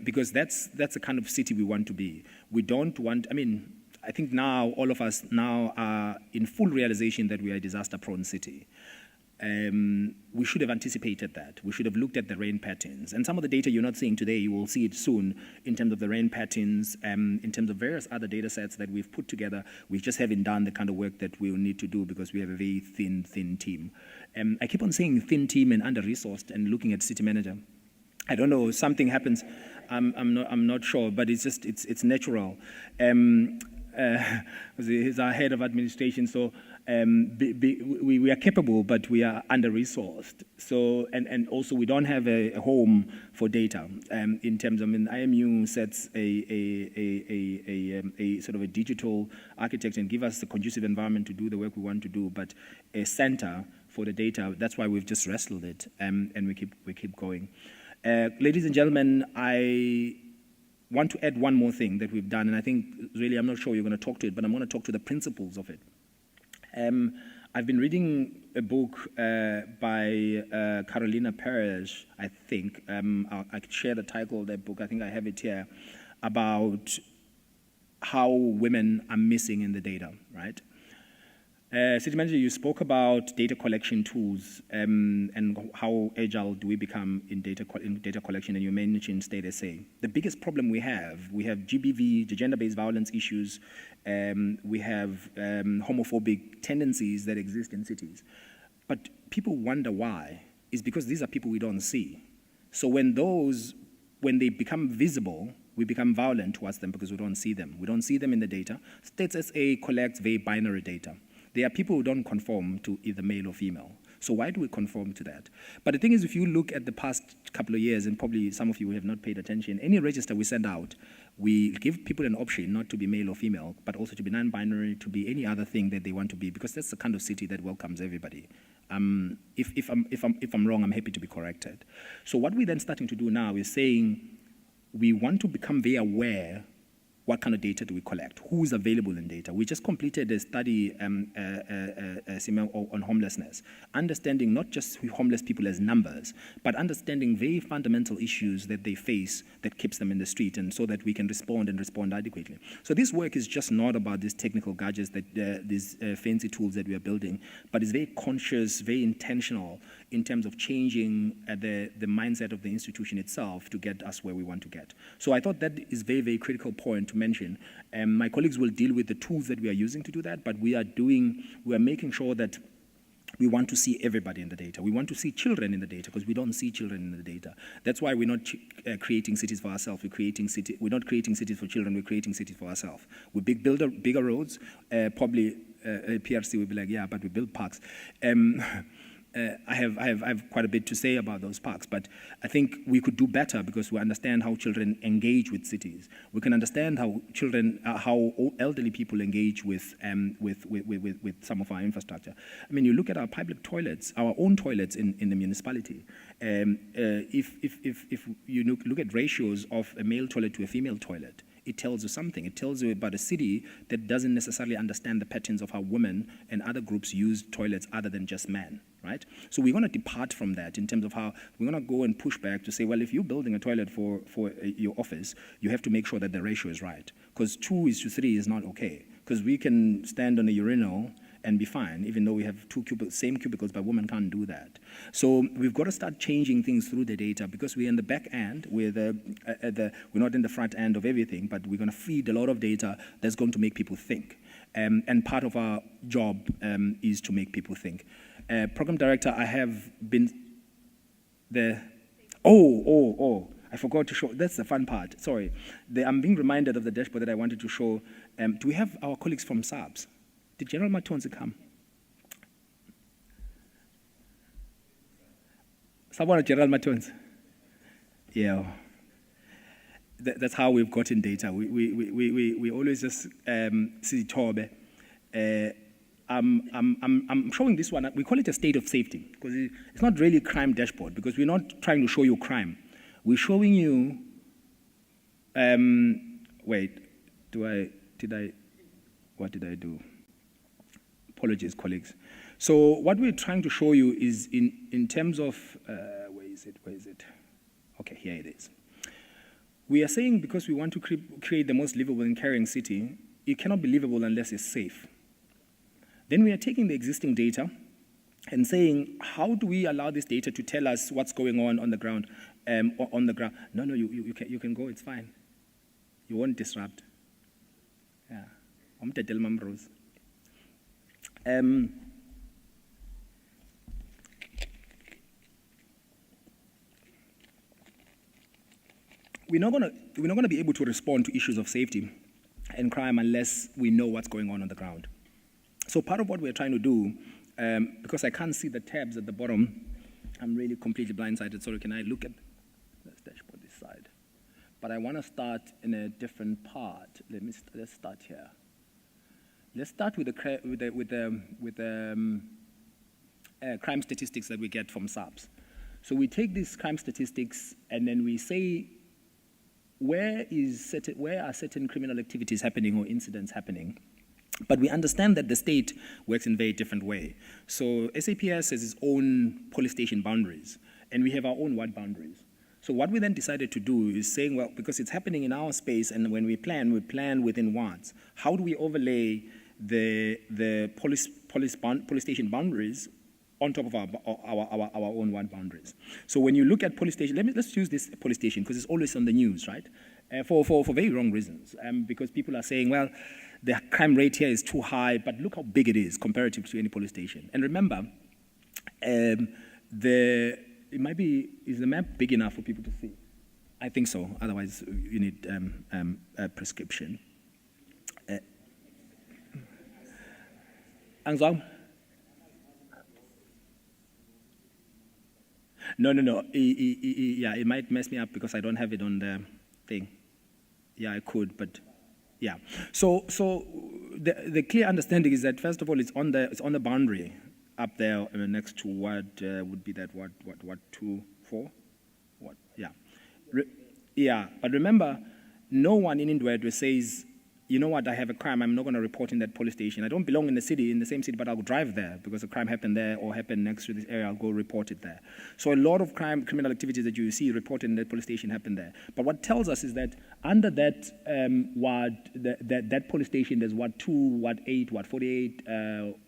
S8: because that's the kind of city we want to be. We don't want, I mean, I think now all of us now are in full realization that we are a disaster-prone city. We should have anticipated that. We should have looked at the rain patterns. And some of the data you're not seeing today, you will see it soon in terms of the rain patterns, in terms of various other data sets that we've put together. We just haven't done the kind of work that we'll need to do because we have a very thin team. I keep on saying thin team and under-resourced and looking at city manager. I don't know, something happens. I'm not sure, but it's just, it's natural. He's our head of administration, so we are capable, but we are under-resourced. So, and also we don't have a home for data in terms of, I mean, IMU sets a sort of a digital architecture and give us a conducive environment to do the work we want to do, but a center for the data, that's why we've just wrestled it, and we keep going. Ladies and gentlemen, I want to add one more thing that we've done, and I think, really, I'm not sure you're going to talk to it, but I'm going to talk to the principles of it. I've been reading a book by Carolina Perez, I think. I could share the title of that book. I think I have it here, about how women are missing in the data, right? City Manager, you spoke about data collection tools and how agile do we become in data collection, and you mentioned State SA. The biggest problem we have GBV, the gender-based violence issues, we have homophobic tendencies that exist in cities. But people wonder why. It's because these are people we don't see. So when they become visible, we become violent towards them because we don't see them. We don't see them in the data. State SA collects very binary data. There are people who don't conform to either male or female. So why do we conform to that? But the thing is, if you look at the past couple of years, and probably some of you have not paid attention, any register we send out, we give people an option not to be male or female, but also to be non-binary, to be any other thing that they want to be, because that's the kind of city that welcomes everybody. If I'm wrong, I'm happy to be corrected. So what we're then starting to do now is saying we want to become very aware. What kind of data do we collect? Who's available in data? We just completed a study on homelessness, understanding not just homeless people as numbers, but understanding very fundamental issues that they face that keeps them in the street, and so that we can respond adequately. So this work is just not about these technical gadgets, these fancy tools that we are building, but it's very conscious, very intentional in terms of changing the mindset of the institution itself to get us where we want to get. So I thought that is a very, very critical point to mention. My colleagues will deal with the tools that we are using to do that, but we are making sure that we want to see everybody in the data. We want to see children in the data because we don't see children in the data. That's why we're not creating cities for ourselves. We're not creating cities for children. We're creating cities for ourselves. We build bigger roads. Probably PRC will be like, yeah, but we build parks. I have quite a bit to say about those parks, but I think we could do better because we understand how children engage with cities. We can understand how how elderly people engage with some of our infrastructure. I mean, you look at our public toilets, our own toilets in the municipality. If you look at ratios of a male toilet to a female toilet, it tells you something. It tells you about a city that doesn't necessarily understand the patterns of how women and other groups use toilets other than just men. right? So we're going to depart from that in terms of how we're going to go and push back to say, well, if you're building a toilet for your office, you have to make sure that the ratio is right, because 2:3 is not okay, because we can stand on a urinal and be fine, even though we have same cubicles, but women can't do that. So we've got to start changing things through the data, because we're in the back end, we're not in the front end of everything, but we're going to feed a lot of data that's going to make people think. And part of our job is to make people think. Program director, I have been there. I forgot to show, that's the fun part, sorry. I'm being reminded of the dashboard that I wanted to show. Do we have our colleagues from SABS? Did General Matonzi come? Someone General Matonzi? Yeah. That's how we've gotten data. We always just see Tobe. I'm showing this one. We call it a state of safety, because it's not really a crime dashboard, because we're not trying to show you crime. We're showing you. Wait, what did I do? Apologies, colleagues. So what we're trying to show you is in terms of where is it? Okay, here it is. We are saying, because we want to create the most livable and caring city, it cannot be livable unless it's safe. Then we are taking the existing data and saying, how do we allow this data to tell us what's going on the ground? No, you can go, it's fine. You won't disrupt. Yeah. We're not gonna be able to respond to issues of safety and crime unless we know what's going on the ground. So part of what we're trying to do, because I can't see the tabs at the bottom, I'm really completely blindsided. Sorry, can I look at this dashboard this side? But I want to start in a different part. Let's start here. Let's start with the crime statistics that we get from SABS. So we take these crime statistics and then we say, where are certain criminal activities happening or incidents happening? But we understand that the state works in a very different way. So SAPS has its own police station boundaries, and we have our own ward boundaries. So what we then decided to do is saying, well, because it's happening in our space, and when we plan within wards. How do we overlay the police station boundaries on top of our own ward boundaries? So when you look at police station, let's use this police station because it's always on the news, right? For very wrong reasons. Because people are saying, well, the crime rate here is too high, but look how big it is comparative to any police station. And remember, is the map big enough for people to see? I think so. Otherwise, you need a prescription. Angzwang? No. Yeah, it might mess me up because I don't have it on the thing. Yeah, I could, but yeah. So the clear understanding is that first of all, it's on the boundary up there next to what would be that what 2, 4, what? Yeah, yeah. But remember, no one in Indwedwe says, you know what, I have a crime, I'm not going to report in that police station. I don't belong in the same city, but I'll drive there because a crime happened there or happened next to this area, I'll go report it there. So a lot of criminal activities that you see reported in that police station happen there. But what tells us is that under that ward, that police station, there's Ward 2, Ward 8, Ward 48,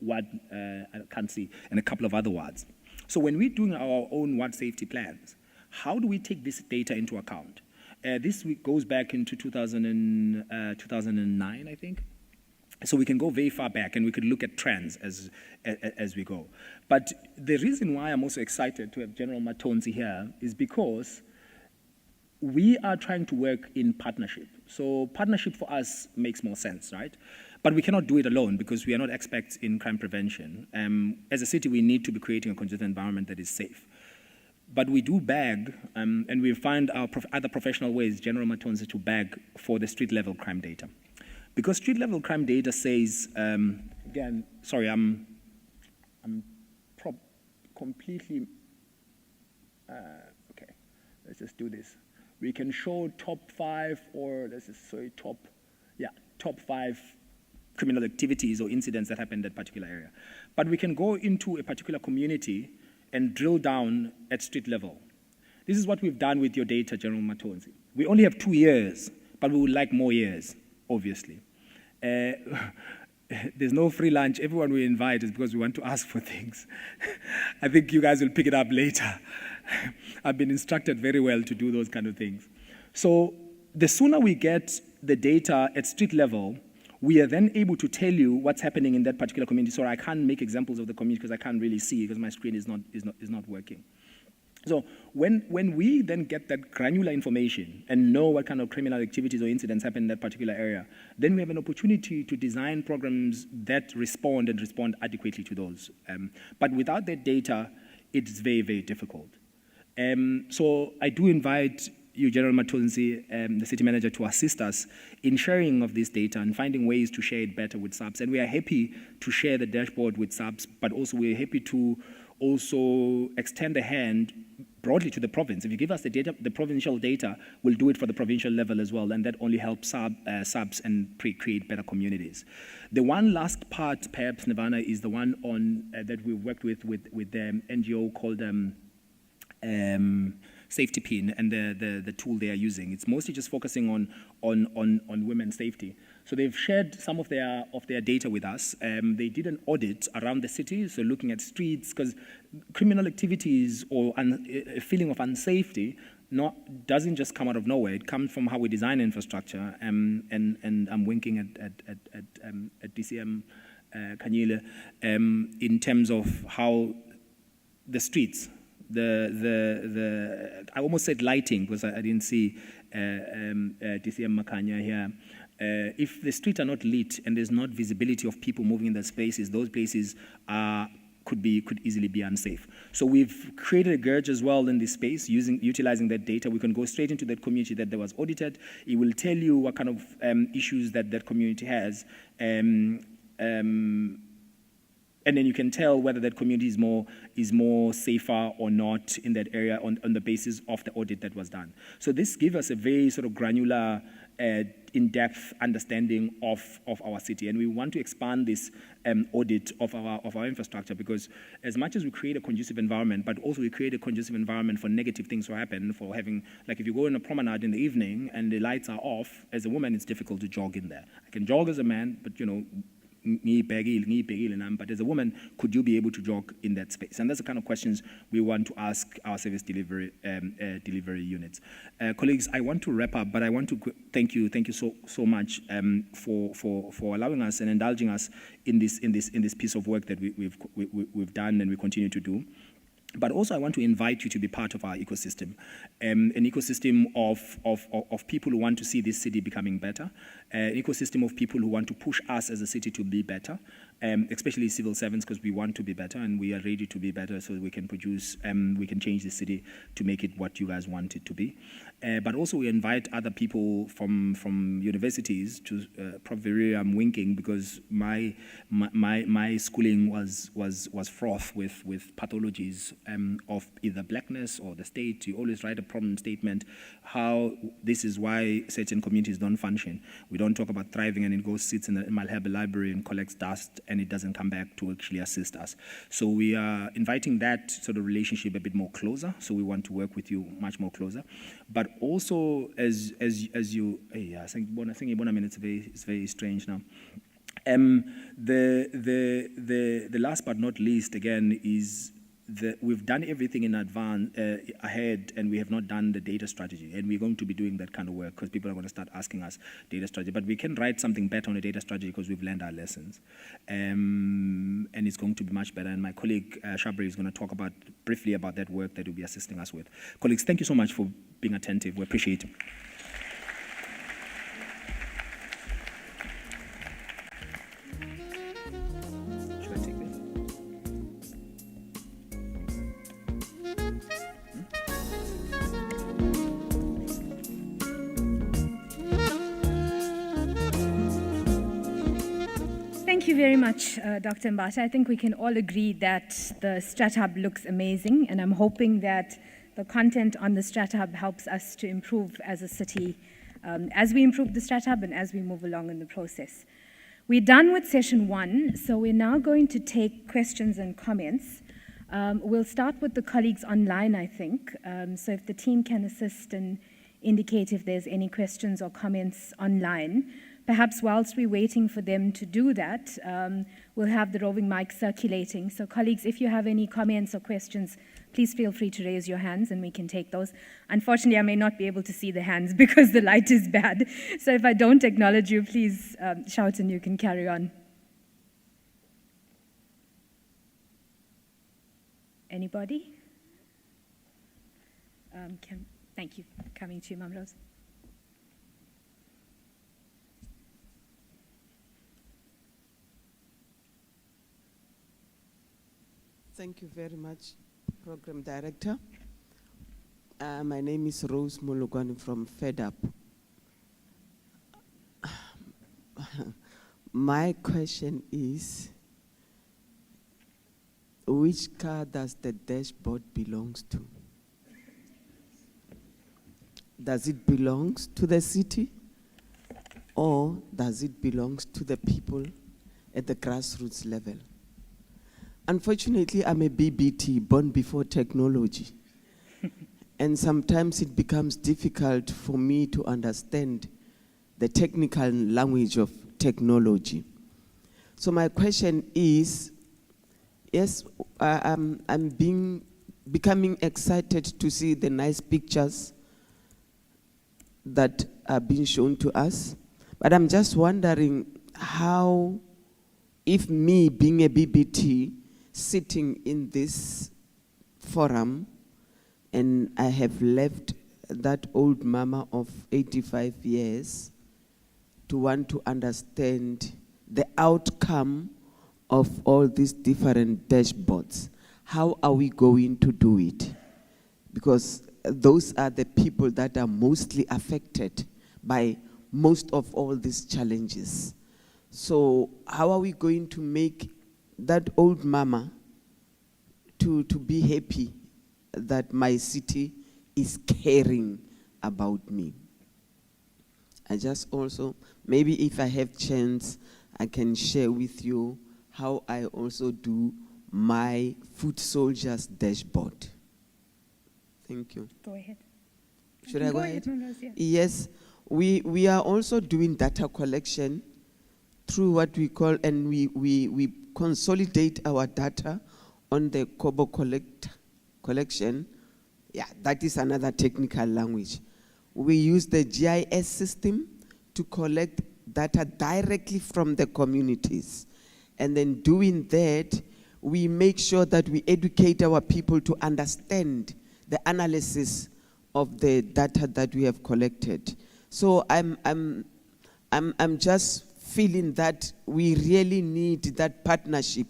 S8: Ward, I can't see, and a couple of other wards. So when we're doing our own ward safety plans, how do we take this data into account? This goes back into 2009, I think. So we can go very far back and we could look at trends as we go. But the reason why I'm also excited to have General Matonzi here is because we are trying to work in partnership. So partnership for us makes more sense, right? But we cannot do it alone because we are not experts in crime prevention. As a city, we need to be creating a conducive environment that is safe. But we do bag, and we find our other professional ways, General Matonzi, to bag for the street-level crime data. Because street-level crime data says, again, sorry, I'm completely, okay, let's just do this. We can show top 5, or let's just say top 5 criminal activities or incidents that happen in that particular area. But we can go into a particular community and drill down at street level. This is what we've done with your data, General Matonzi. We only have 2 years, but we would like more years, obviously. There's no free lunch. Everyone we invite is because we want to ask for things. I think you guys will pick it up later. I've been instructed very well to do those kind of things. So the sooner we get the data at street level, we are then able to tell you what's happening in that particular community. So I can't make examples of the community because I can't really see because my screen is not working. So when we then get that granular information and know what kind of criminal activities or incidents happen in that particular area, then we have an opportunity to design programs that respond adequately to those. But without that data, it's very, very difficult. So I do invite you, General Matonzi, the city manager, to assist us in sharing of this data and finding ways to share it better with subs. And we are happy to share the dashboard with subs, but also we're happy to also extend a hand broadly to the province. If you give us the data, the provincial data, we'll do it for the provincial level as well, and that only helps subs and create better communities. The one last part, perhaps, Nirvana, is the one on that we've worked with the NGO called Safety Pin and the tool they are using. It's mostly just focusing on women's safety. So they've shared some of their data with us. They did an audit around the city, so looking at streets, because criminal activities or a feeling of unsafety doesn't just come out of nowhere. It comes from how we design infrastructure. And I'm winking at DCM Kanyile in terms of how the streets. I almost said lighting because I didn't see DCM Makanya here. If the streets are not lit and there's not visibility of people moving in those places could easily be unsafe. So we've created a gauge as well in this space, utilizing that data. We can go straight into that community that was audited. It will tell you what kind of issues that community has. And then you can tell whether that community is more safer or not in that area on the basis of the audit that was done. So this gives us a very sort of granular, in-depth understanding of our city, and we want to expand this audit of our infrastructure, because as much as we create a conducive environment, but also we create a conducive environment for negative things to happen, for having, like if you go on a promenade in the evening and the lights are off, as a woman it's difficult to jog in there. I can jog as a man, but you know, but as a woman, could you be able to jog in that space? And that's the kind of questions we want to ask our service delivery units. Colleagues, I want to wrap up, but I want to thank you so much for allowing us and indulging us in this piece of work that we've done and we continue to do. But also I want to invite you to be part of our ecosystem, an ecosystem of people who want to see this city becoming better, an ecosystem of people who want to push us as a city to be better, especially civil servants, because we want to be better and we are ready to be better so we can produce, we can change the city to make it what you guys want it to be. But also we invite other people from universities to, probably I'm winking because my schooling was fraught with pathologies of either blackness or the state. You always write a problem statement, how this is why certain communities don't function. We don't talk about thriving and it goes, sits in the Malherbe library and collects dust and it doesn't come back to actually assist us. So we are inviting that sort of relationship a bit more closer. So we want to work with you much more closer. But also as you, I think it's very strange now. The last but not least, again, is that we've done everything in advance, ahead, and we have not done the data strategy. And we're going to be doing that kind of work because people are going to start asking us data strategy. But we can write something better on a data strategy because we've learned our lessons. And it's going to be much better. And my colleague, Shabri, is going to talk briefly about that work that will be assisting us with. Colleagues, thank you so much for being attentive. We appreciate it.
S2: Thank you very much, Dr. Mbata. I think we can all agree that the Strat Hub looks amazing, and I'm hoping that the content on the Strat Hub helps us to improve as a city as we improve the Strat Hub and as we move along in the process. We're done with session 1, so we're now going to take questions and comments. We'll start with the colleagues online, I think. So if the team can assist and indicate if there's any questions or comments online. Perhaps whilst we're waiting for them to do that, we'll have the roving mic circulating. So colleagues, if you have any comments or questions, please feel free to raise your hands and we can take those. Unfortunately, I may not be able to see the hands because the light is bad. So if I don't acknowledge you, please shout and you can carry on. Anybody? Thank you. Coming to you, Mam Rose.
S10: Thank you very much, Program Director. My name is Rose Mulugwani from Fed Up. My question is, which car does the dashboard belongs to? Does it belong to the city, or does it belong to the people at the grassroots level? Unfortunately, I'm a BBT, born before technology. And sometimes it becomes difficult for me to understand the technical language of technology. So my question is, yes, I'm becoming excited to see the nice pictures that are being shown to us. But I'm just wondering how, if me being a BBT, sitting in this forum, and I have left that old mama of 85 years to want to understand the outcome of all these different dashboards. How are we going to do it? Because those are the people that are mostly affected by most of all these challenges. So how are we going to make that old mama to be happy that my city is caring about me? I just also, maybe if I have chance, I can share with you how I also do my foot soldiers dashboard. Thank you.
S2: Go ahead.
S10: Should I go ahead?
S2: Yeah.
S10: Yes, we are also doing data collection through what we call, and we consolidate our data on the Kobo collection. Yeah, that is another technical language. We use the GIS system to collect data directly from the communities. And then doing that, we make sure that we educate our people to understand the analysis of the data that we have collected. So I'm just feeling that we really need that partnership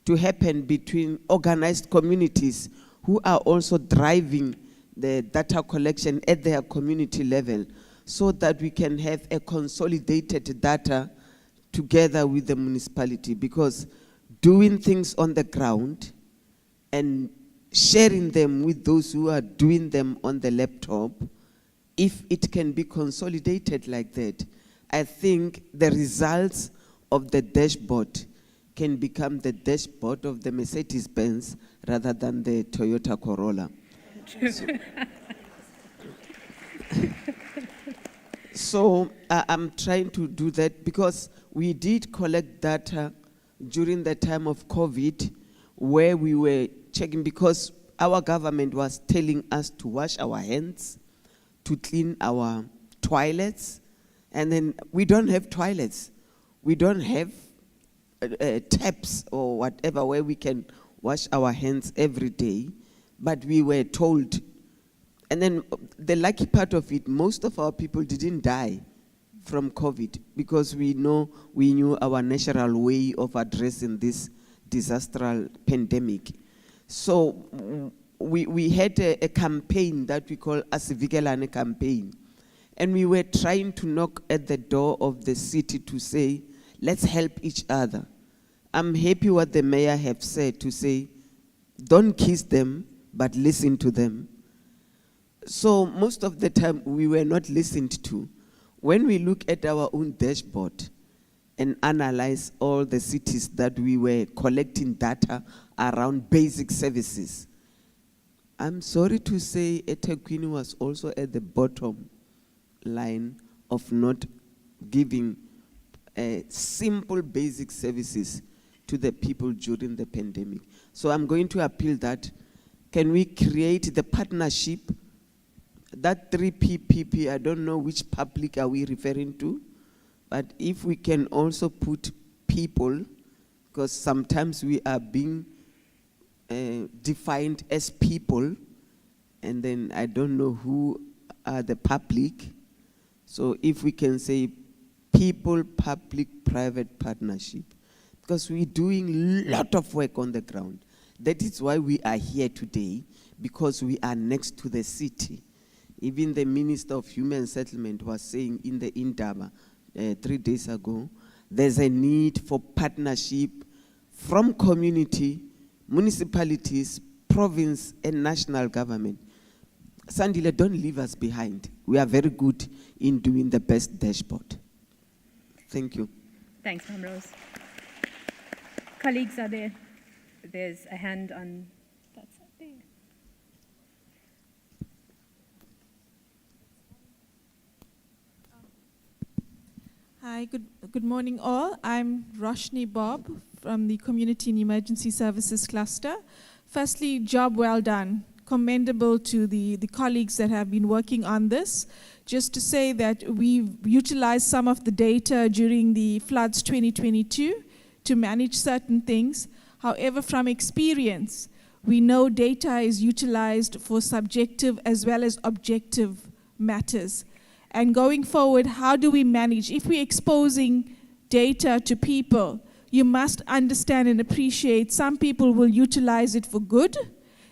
S10: to happen between organized communities who are also driving the data collection at their community level, so that we can have a consolidated data together with the municipality. Because doing things on the ground and sharing them with those who are doing them on the laptop, if it can be consolidated like that, I think the results of the dashboard can become the dashboard of the Mercedes-Benz rather than the Toyota Corolla. So I'm trying to do that because we did collect data during the time of COVID, where we were checking, because our government was telling us to wash our hands, to clean our toilets, and then we don't have toilets. We don't have taps or whatever where we can wash our hands every day, but we were told. And then the lucky part of it, most of our people didn't die from COVID because we knew our natural way of addressing this disastrous pandemic. So we had a campaign that we call Asivikelane campaign. And we were trying to knock at the door of the city to say, let's help each other. I'm happy what the mayor have said, to say, don't kiss them, but listen to them. So most of the time, we were not listened to. When we look at our own dashboard, and analyze all the cities that we were collecting data around basic services. I'm sorry to say eThekwini was also at the bottom line of not giving simple basic services to the people during the pandemic. So I'm going to appeal that, can we create the partnership, that 3PPP, I don't know which public are we referring to, but if we can also put people, because sometimes we are being defined as people, and then I don't know who are the public. So if we can say people, public, private partnership, because we're doing a lot of work on the ground. That is why we are here today, because we are next to the city. Even the Minister of Human Settlement was saying in the Indaba 3 days ago, there's a need for partnership from community, municipalities, province, and national government. Sandile, don't leave us behind. We are very good in doing the best dashboard. Thank you.
S2: Thanks, Ma'am Rose. Colleagues, there's a hand on, that's up there.
S11: Hi, good morning all. I'm Roshni Bob from the Community and Emergency Services Cluster. Firstly, job well done. Commendable to the colleagues that have been working on this. Just to say that we've utilized some of the data during the floods 2022 to manage certain things. However, from experience, we know data is utilized for subjective as well as objective matters. And going forward, how do we manage? If we're exposing data to people, you must understand and appreciate some people will utilize it for good,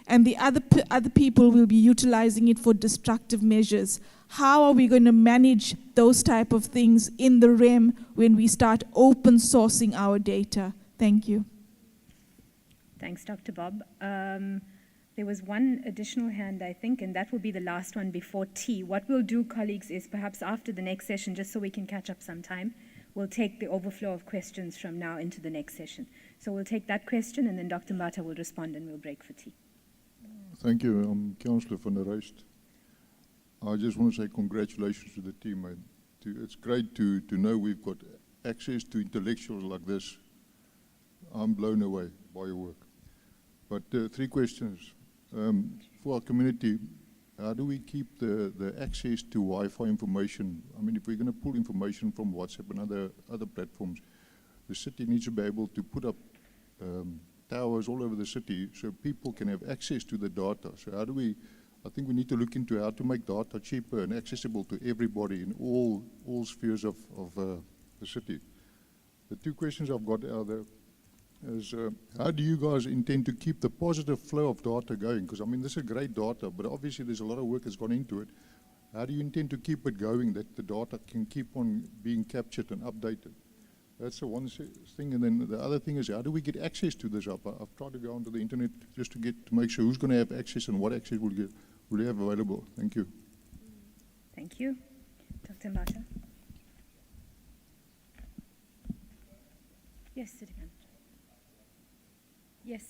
S11: and the other people will be utilizing it for destructive measures. How are we going to manage those type of things in the realm when we start open sourcing our data? Thank you.
S2: Thanks, Dr. Bob. There was one additional hand, I think, and that will be the last one before tea. What we'll do, colleagues, is perhaps after the next session, just so we can catch up some time, we'll take the overflow of questions from now into the next session. So we'll take that question, and then Dr. Mbata will respond, and we'll break for tea.
S12: Thank you. I'm Councillor van der Rijst. I just want to say congratulations to the team. It's great to know we've got access to intellectuals like this. I'm blown away by your work. But 3 questions. For our community, how do we keep the access to Wi-Fi information? I mean, if we're going to pull information from WhatsApp and other platforms, the city needs to be able to put up towers all over the city so people can have access to the data. So how do we, I think we need to look into how to make data cheaper and accessible to everybody in all spheres of the city. The 2 questions I've got are there is how do you guys intend to keep the positive flow of data going? Because I mean, this is great data, but obviously there's a lot of work that's gone into it. How do you intend to keep it going, that the data can keep on being captured and updated? That's the one thing. And then the other thing is, how do we get access to this up? I've tried to go onto the internet just to make sure who's going to have access and what access will you have available. Thank you.
S2: Thank you. Dr. Mbata. Yes, Sidikan. Yes.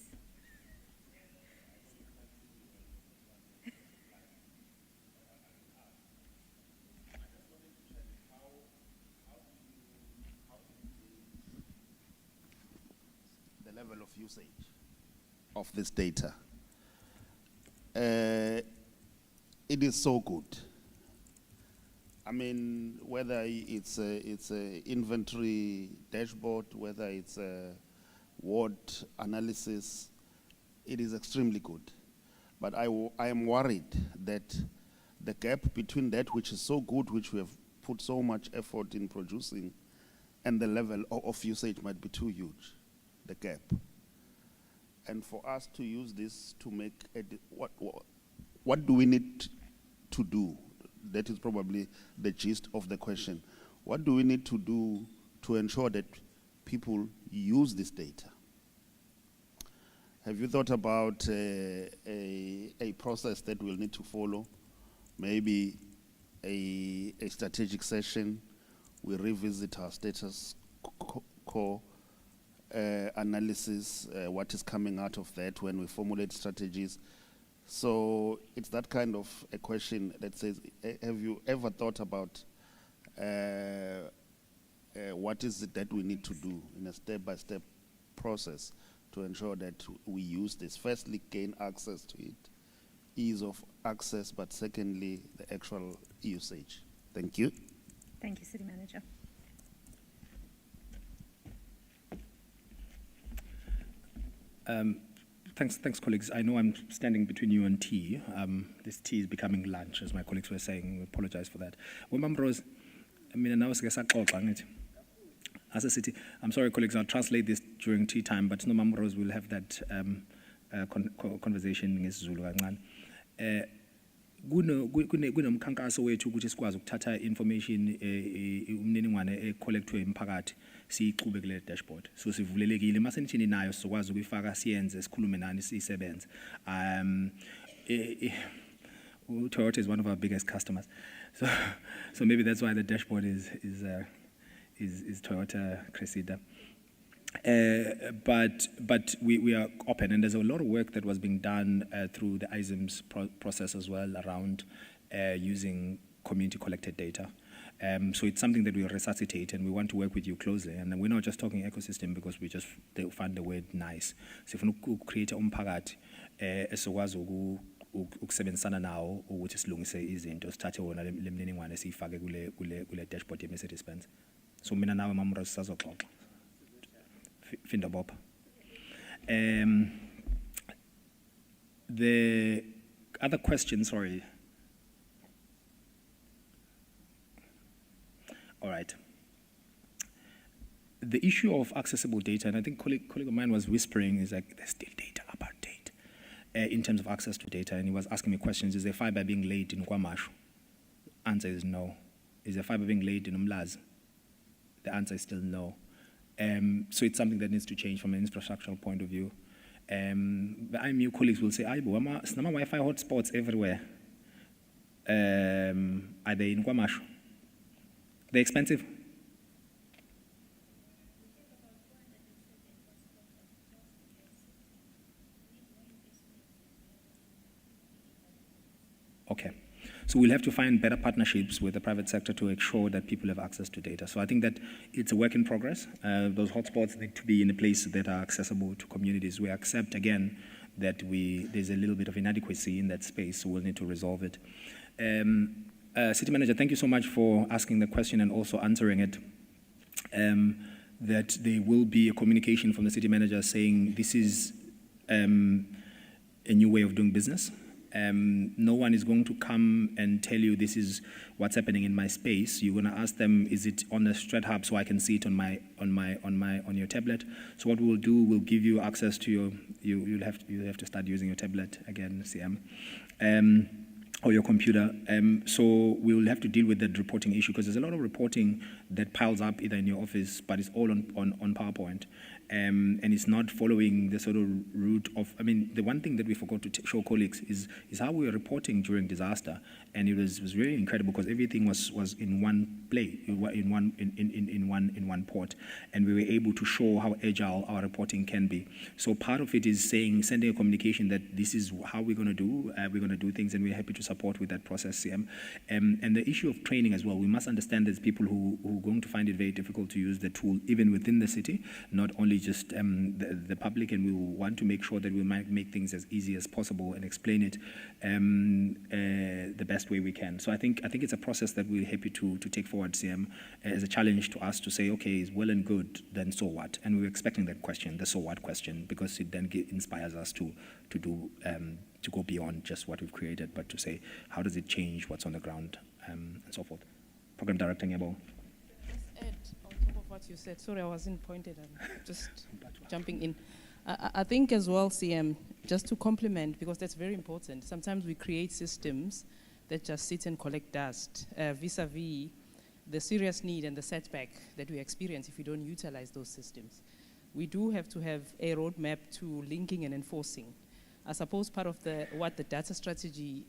S3: The level of usage of this data. It is so good. I mean, whether it's a inventory dashboard, whether it's a ward analysis, it is extremely good. But I am worried that the gap between that which is so good, which we have put so much effort in producing, and the level of usage might be too huge, the gap. And for us to use this to make, what do we need to do? That is probably the gist of the question. What do we need to do to ensure that people use this data? Have you thought about a process that we'll need to follow? Maybe a strategic session, we revisit our status analysis, what is coming out of that when we formulate strategies. So it's that kind of a question that says, have you ever thought about what is it that we need to do in a step-by-step process to ensure that we use this? Firstly, gain access to it, ease of access, but secondly, the actual usage. Thank you.
S2: Thank you, City Manager.
S8: Thanks, colleagues. I know I'm standing between you and tea. This tea is becoming lunch, as my colleagues were saying. We apologize for that. Rose, as a city, I'm sorry, colleagues, I'll translate this during tea time, but no Rose will have that conversation in Zulu. Kunomkhankaso wethu ukuthi sikwazi ukuthatha information umniningwane ecollectwe imphakathi siyiqhube kule dashboard. So sivulelekile mase nithini nayo sizokwazi ukuyifaka siyenze sikhulume nani siyisebenze. Toyota is one of our biggest customers. So maybe that's why the dashboard is Toyota Cressida. But we are open, and there's a lot of work that was being done through the ISM's process as well around using community-collected data. So it's something that we resuscitate, and we want to work with you closely. And we're not just talking ecosystem because they find the word nice. So if we create umphakathi esokwazi ukusebenzisana nawo ukuthi silungise izinto sithathe wona lemniningwane siyifake kule dashboard ye-Mercedes Benz. So mina nawe mamura sisazoxoxa. Finda Bob. The other question, sorry. All right. The issue of accessible data, and I think colleague of mine was whispering, is like there's still data apartheid in terms of access to data, and he was asking me questions. Is there fiber being laid in KwaMashu? Answer is no. Is there fiber being laid in Umlazi? The answer is still no. So it's something that needs to change from an infrastructural point of view. The IMU colleagues will say, Aibo, snama Wi-Fi hotspots everywhere. Are they in KwaMashu? They're expensive? Okay. So we'll have to find better partnerships with the private sector to ensure that people have access to data. So I think that it's a work in progress. Those hotspots need to be in a place that are accessible to communities. We accept, again, that there's a little bit of inadequacy in that space, so we'll need to resolve it. City Manager, thank you so much for asking the question and also answering it. That there will be a communication from the City Manager saying this is a new way of doing business. No one is going to come and tell you this is what's happening in my space. You're going to ask them, is it on the Strat Hub so I can see it on your tablet? So what we'll do, we'll give you access to you'll have to start using your tablet again, CM, or your computer. So we'll have to deal with that reporting issue because there's a lot of reporting that piles up either in your office, but it's all on PowerPoint. And it's not following the sort of route of, the one thing that we forgot to show colleagues is how we were reporting during disaster. And it was really incredible because everything was in one place, in one port. And we were able to show how agile our reporting can be. So part of it is sending a communication that this is how we're going to do things, and we're happy to support with that process, CM. And the issue of training as well, we must understand there's people who are going to find it very difficult to use the tool, even within the city, not only just the public, and we will want to make sure that we might make things as easy as possible and explain it the best way we can. So I think it's a process that we're happy to take forward, CM, as a challenge to us to say, okay, it's well and good, then so what? And we're expecting that question, the so what question, because it then inspires us to go beyond just what we've created, but to say, how does it change what's on the ground, and so forth. Program Director Nyabo.
S13: What you said. Sorry, I wasn't pointed. I'm just jumping in. I think as well, CM, just to complement, because that's very important. Sometimes we create systems that just sit and collect dust, vis-a-vis the serious need and the setback that we experience if we don't utilize those systems. We do have to have a roadmap to linking and enforcing. I suppose part of what the data strategy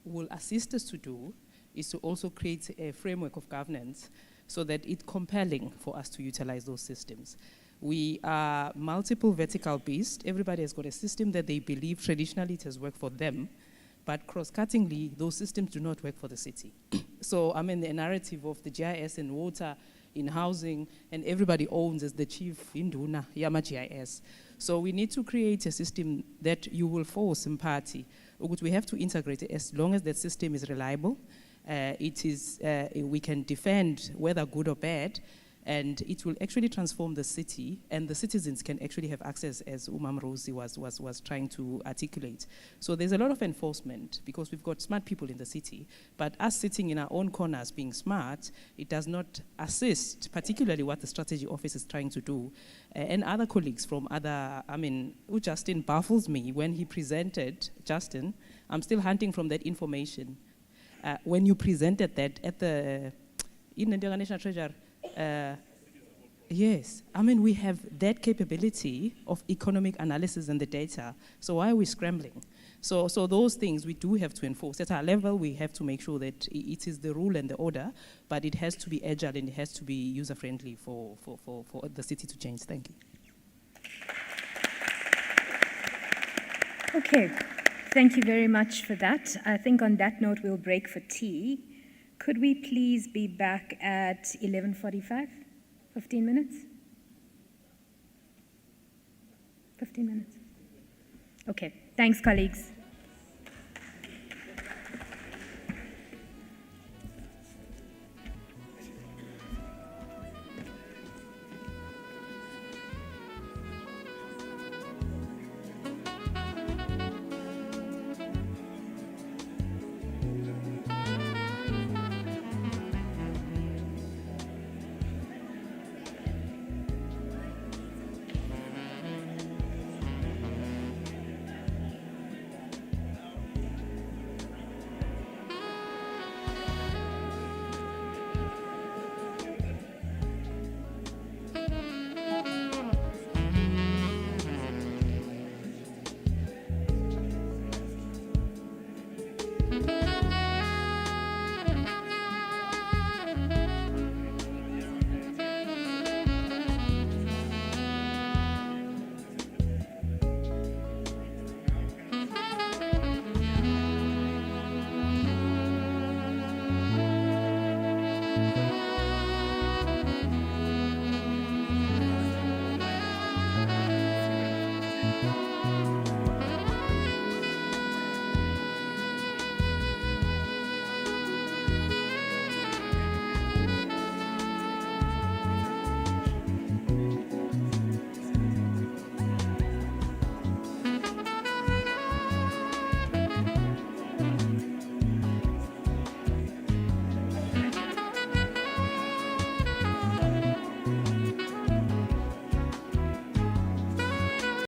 S13: will assist us to do is to also create a framework of governance so that it's compelling for us to utilize those systems. We are multiple vertical based. Everybody has got a system that they believe traditionally it has worked for them, but cross-cuttingly, those systems do not work for the city. So I mean, the narrative of the GIS in water, in housing, and everybody owns as the chief induna, Yama GIS. So we need to create a system that you will force in party. We have to integrate it as long as that system is reliable. We can defend whether good or bad, and it will actually transform the city, and the citizens can actually have access, as Umam Rosie was trying to articulate. So there's a lot of enforcement, because we've got smart people in the city, but us sitting in our own corners being smart, it does not assist, particularly what the strategy office is trying to do. And other colleagues from other, I mean, Justin baffles me when he presented, Justin, I'm still hunting from that information. When you presented that at the National Treasure, yes, I mean, we have that capability of economic analysis and the data, so why are we scrambling? So those things we do have to enforce. At our level, we have to make sure that it is the rule and the order, but it has to be agile and it has to be user-friendly for the city to change. Thank you.
S2: Okay, thank you very much for that. I think on that note, we'll break for tea. Could we please be back at 11:45? 15 minutes? 15 minutes. Okay, thanks, colleagues.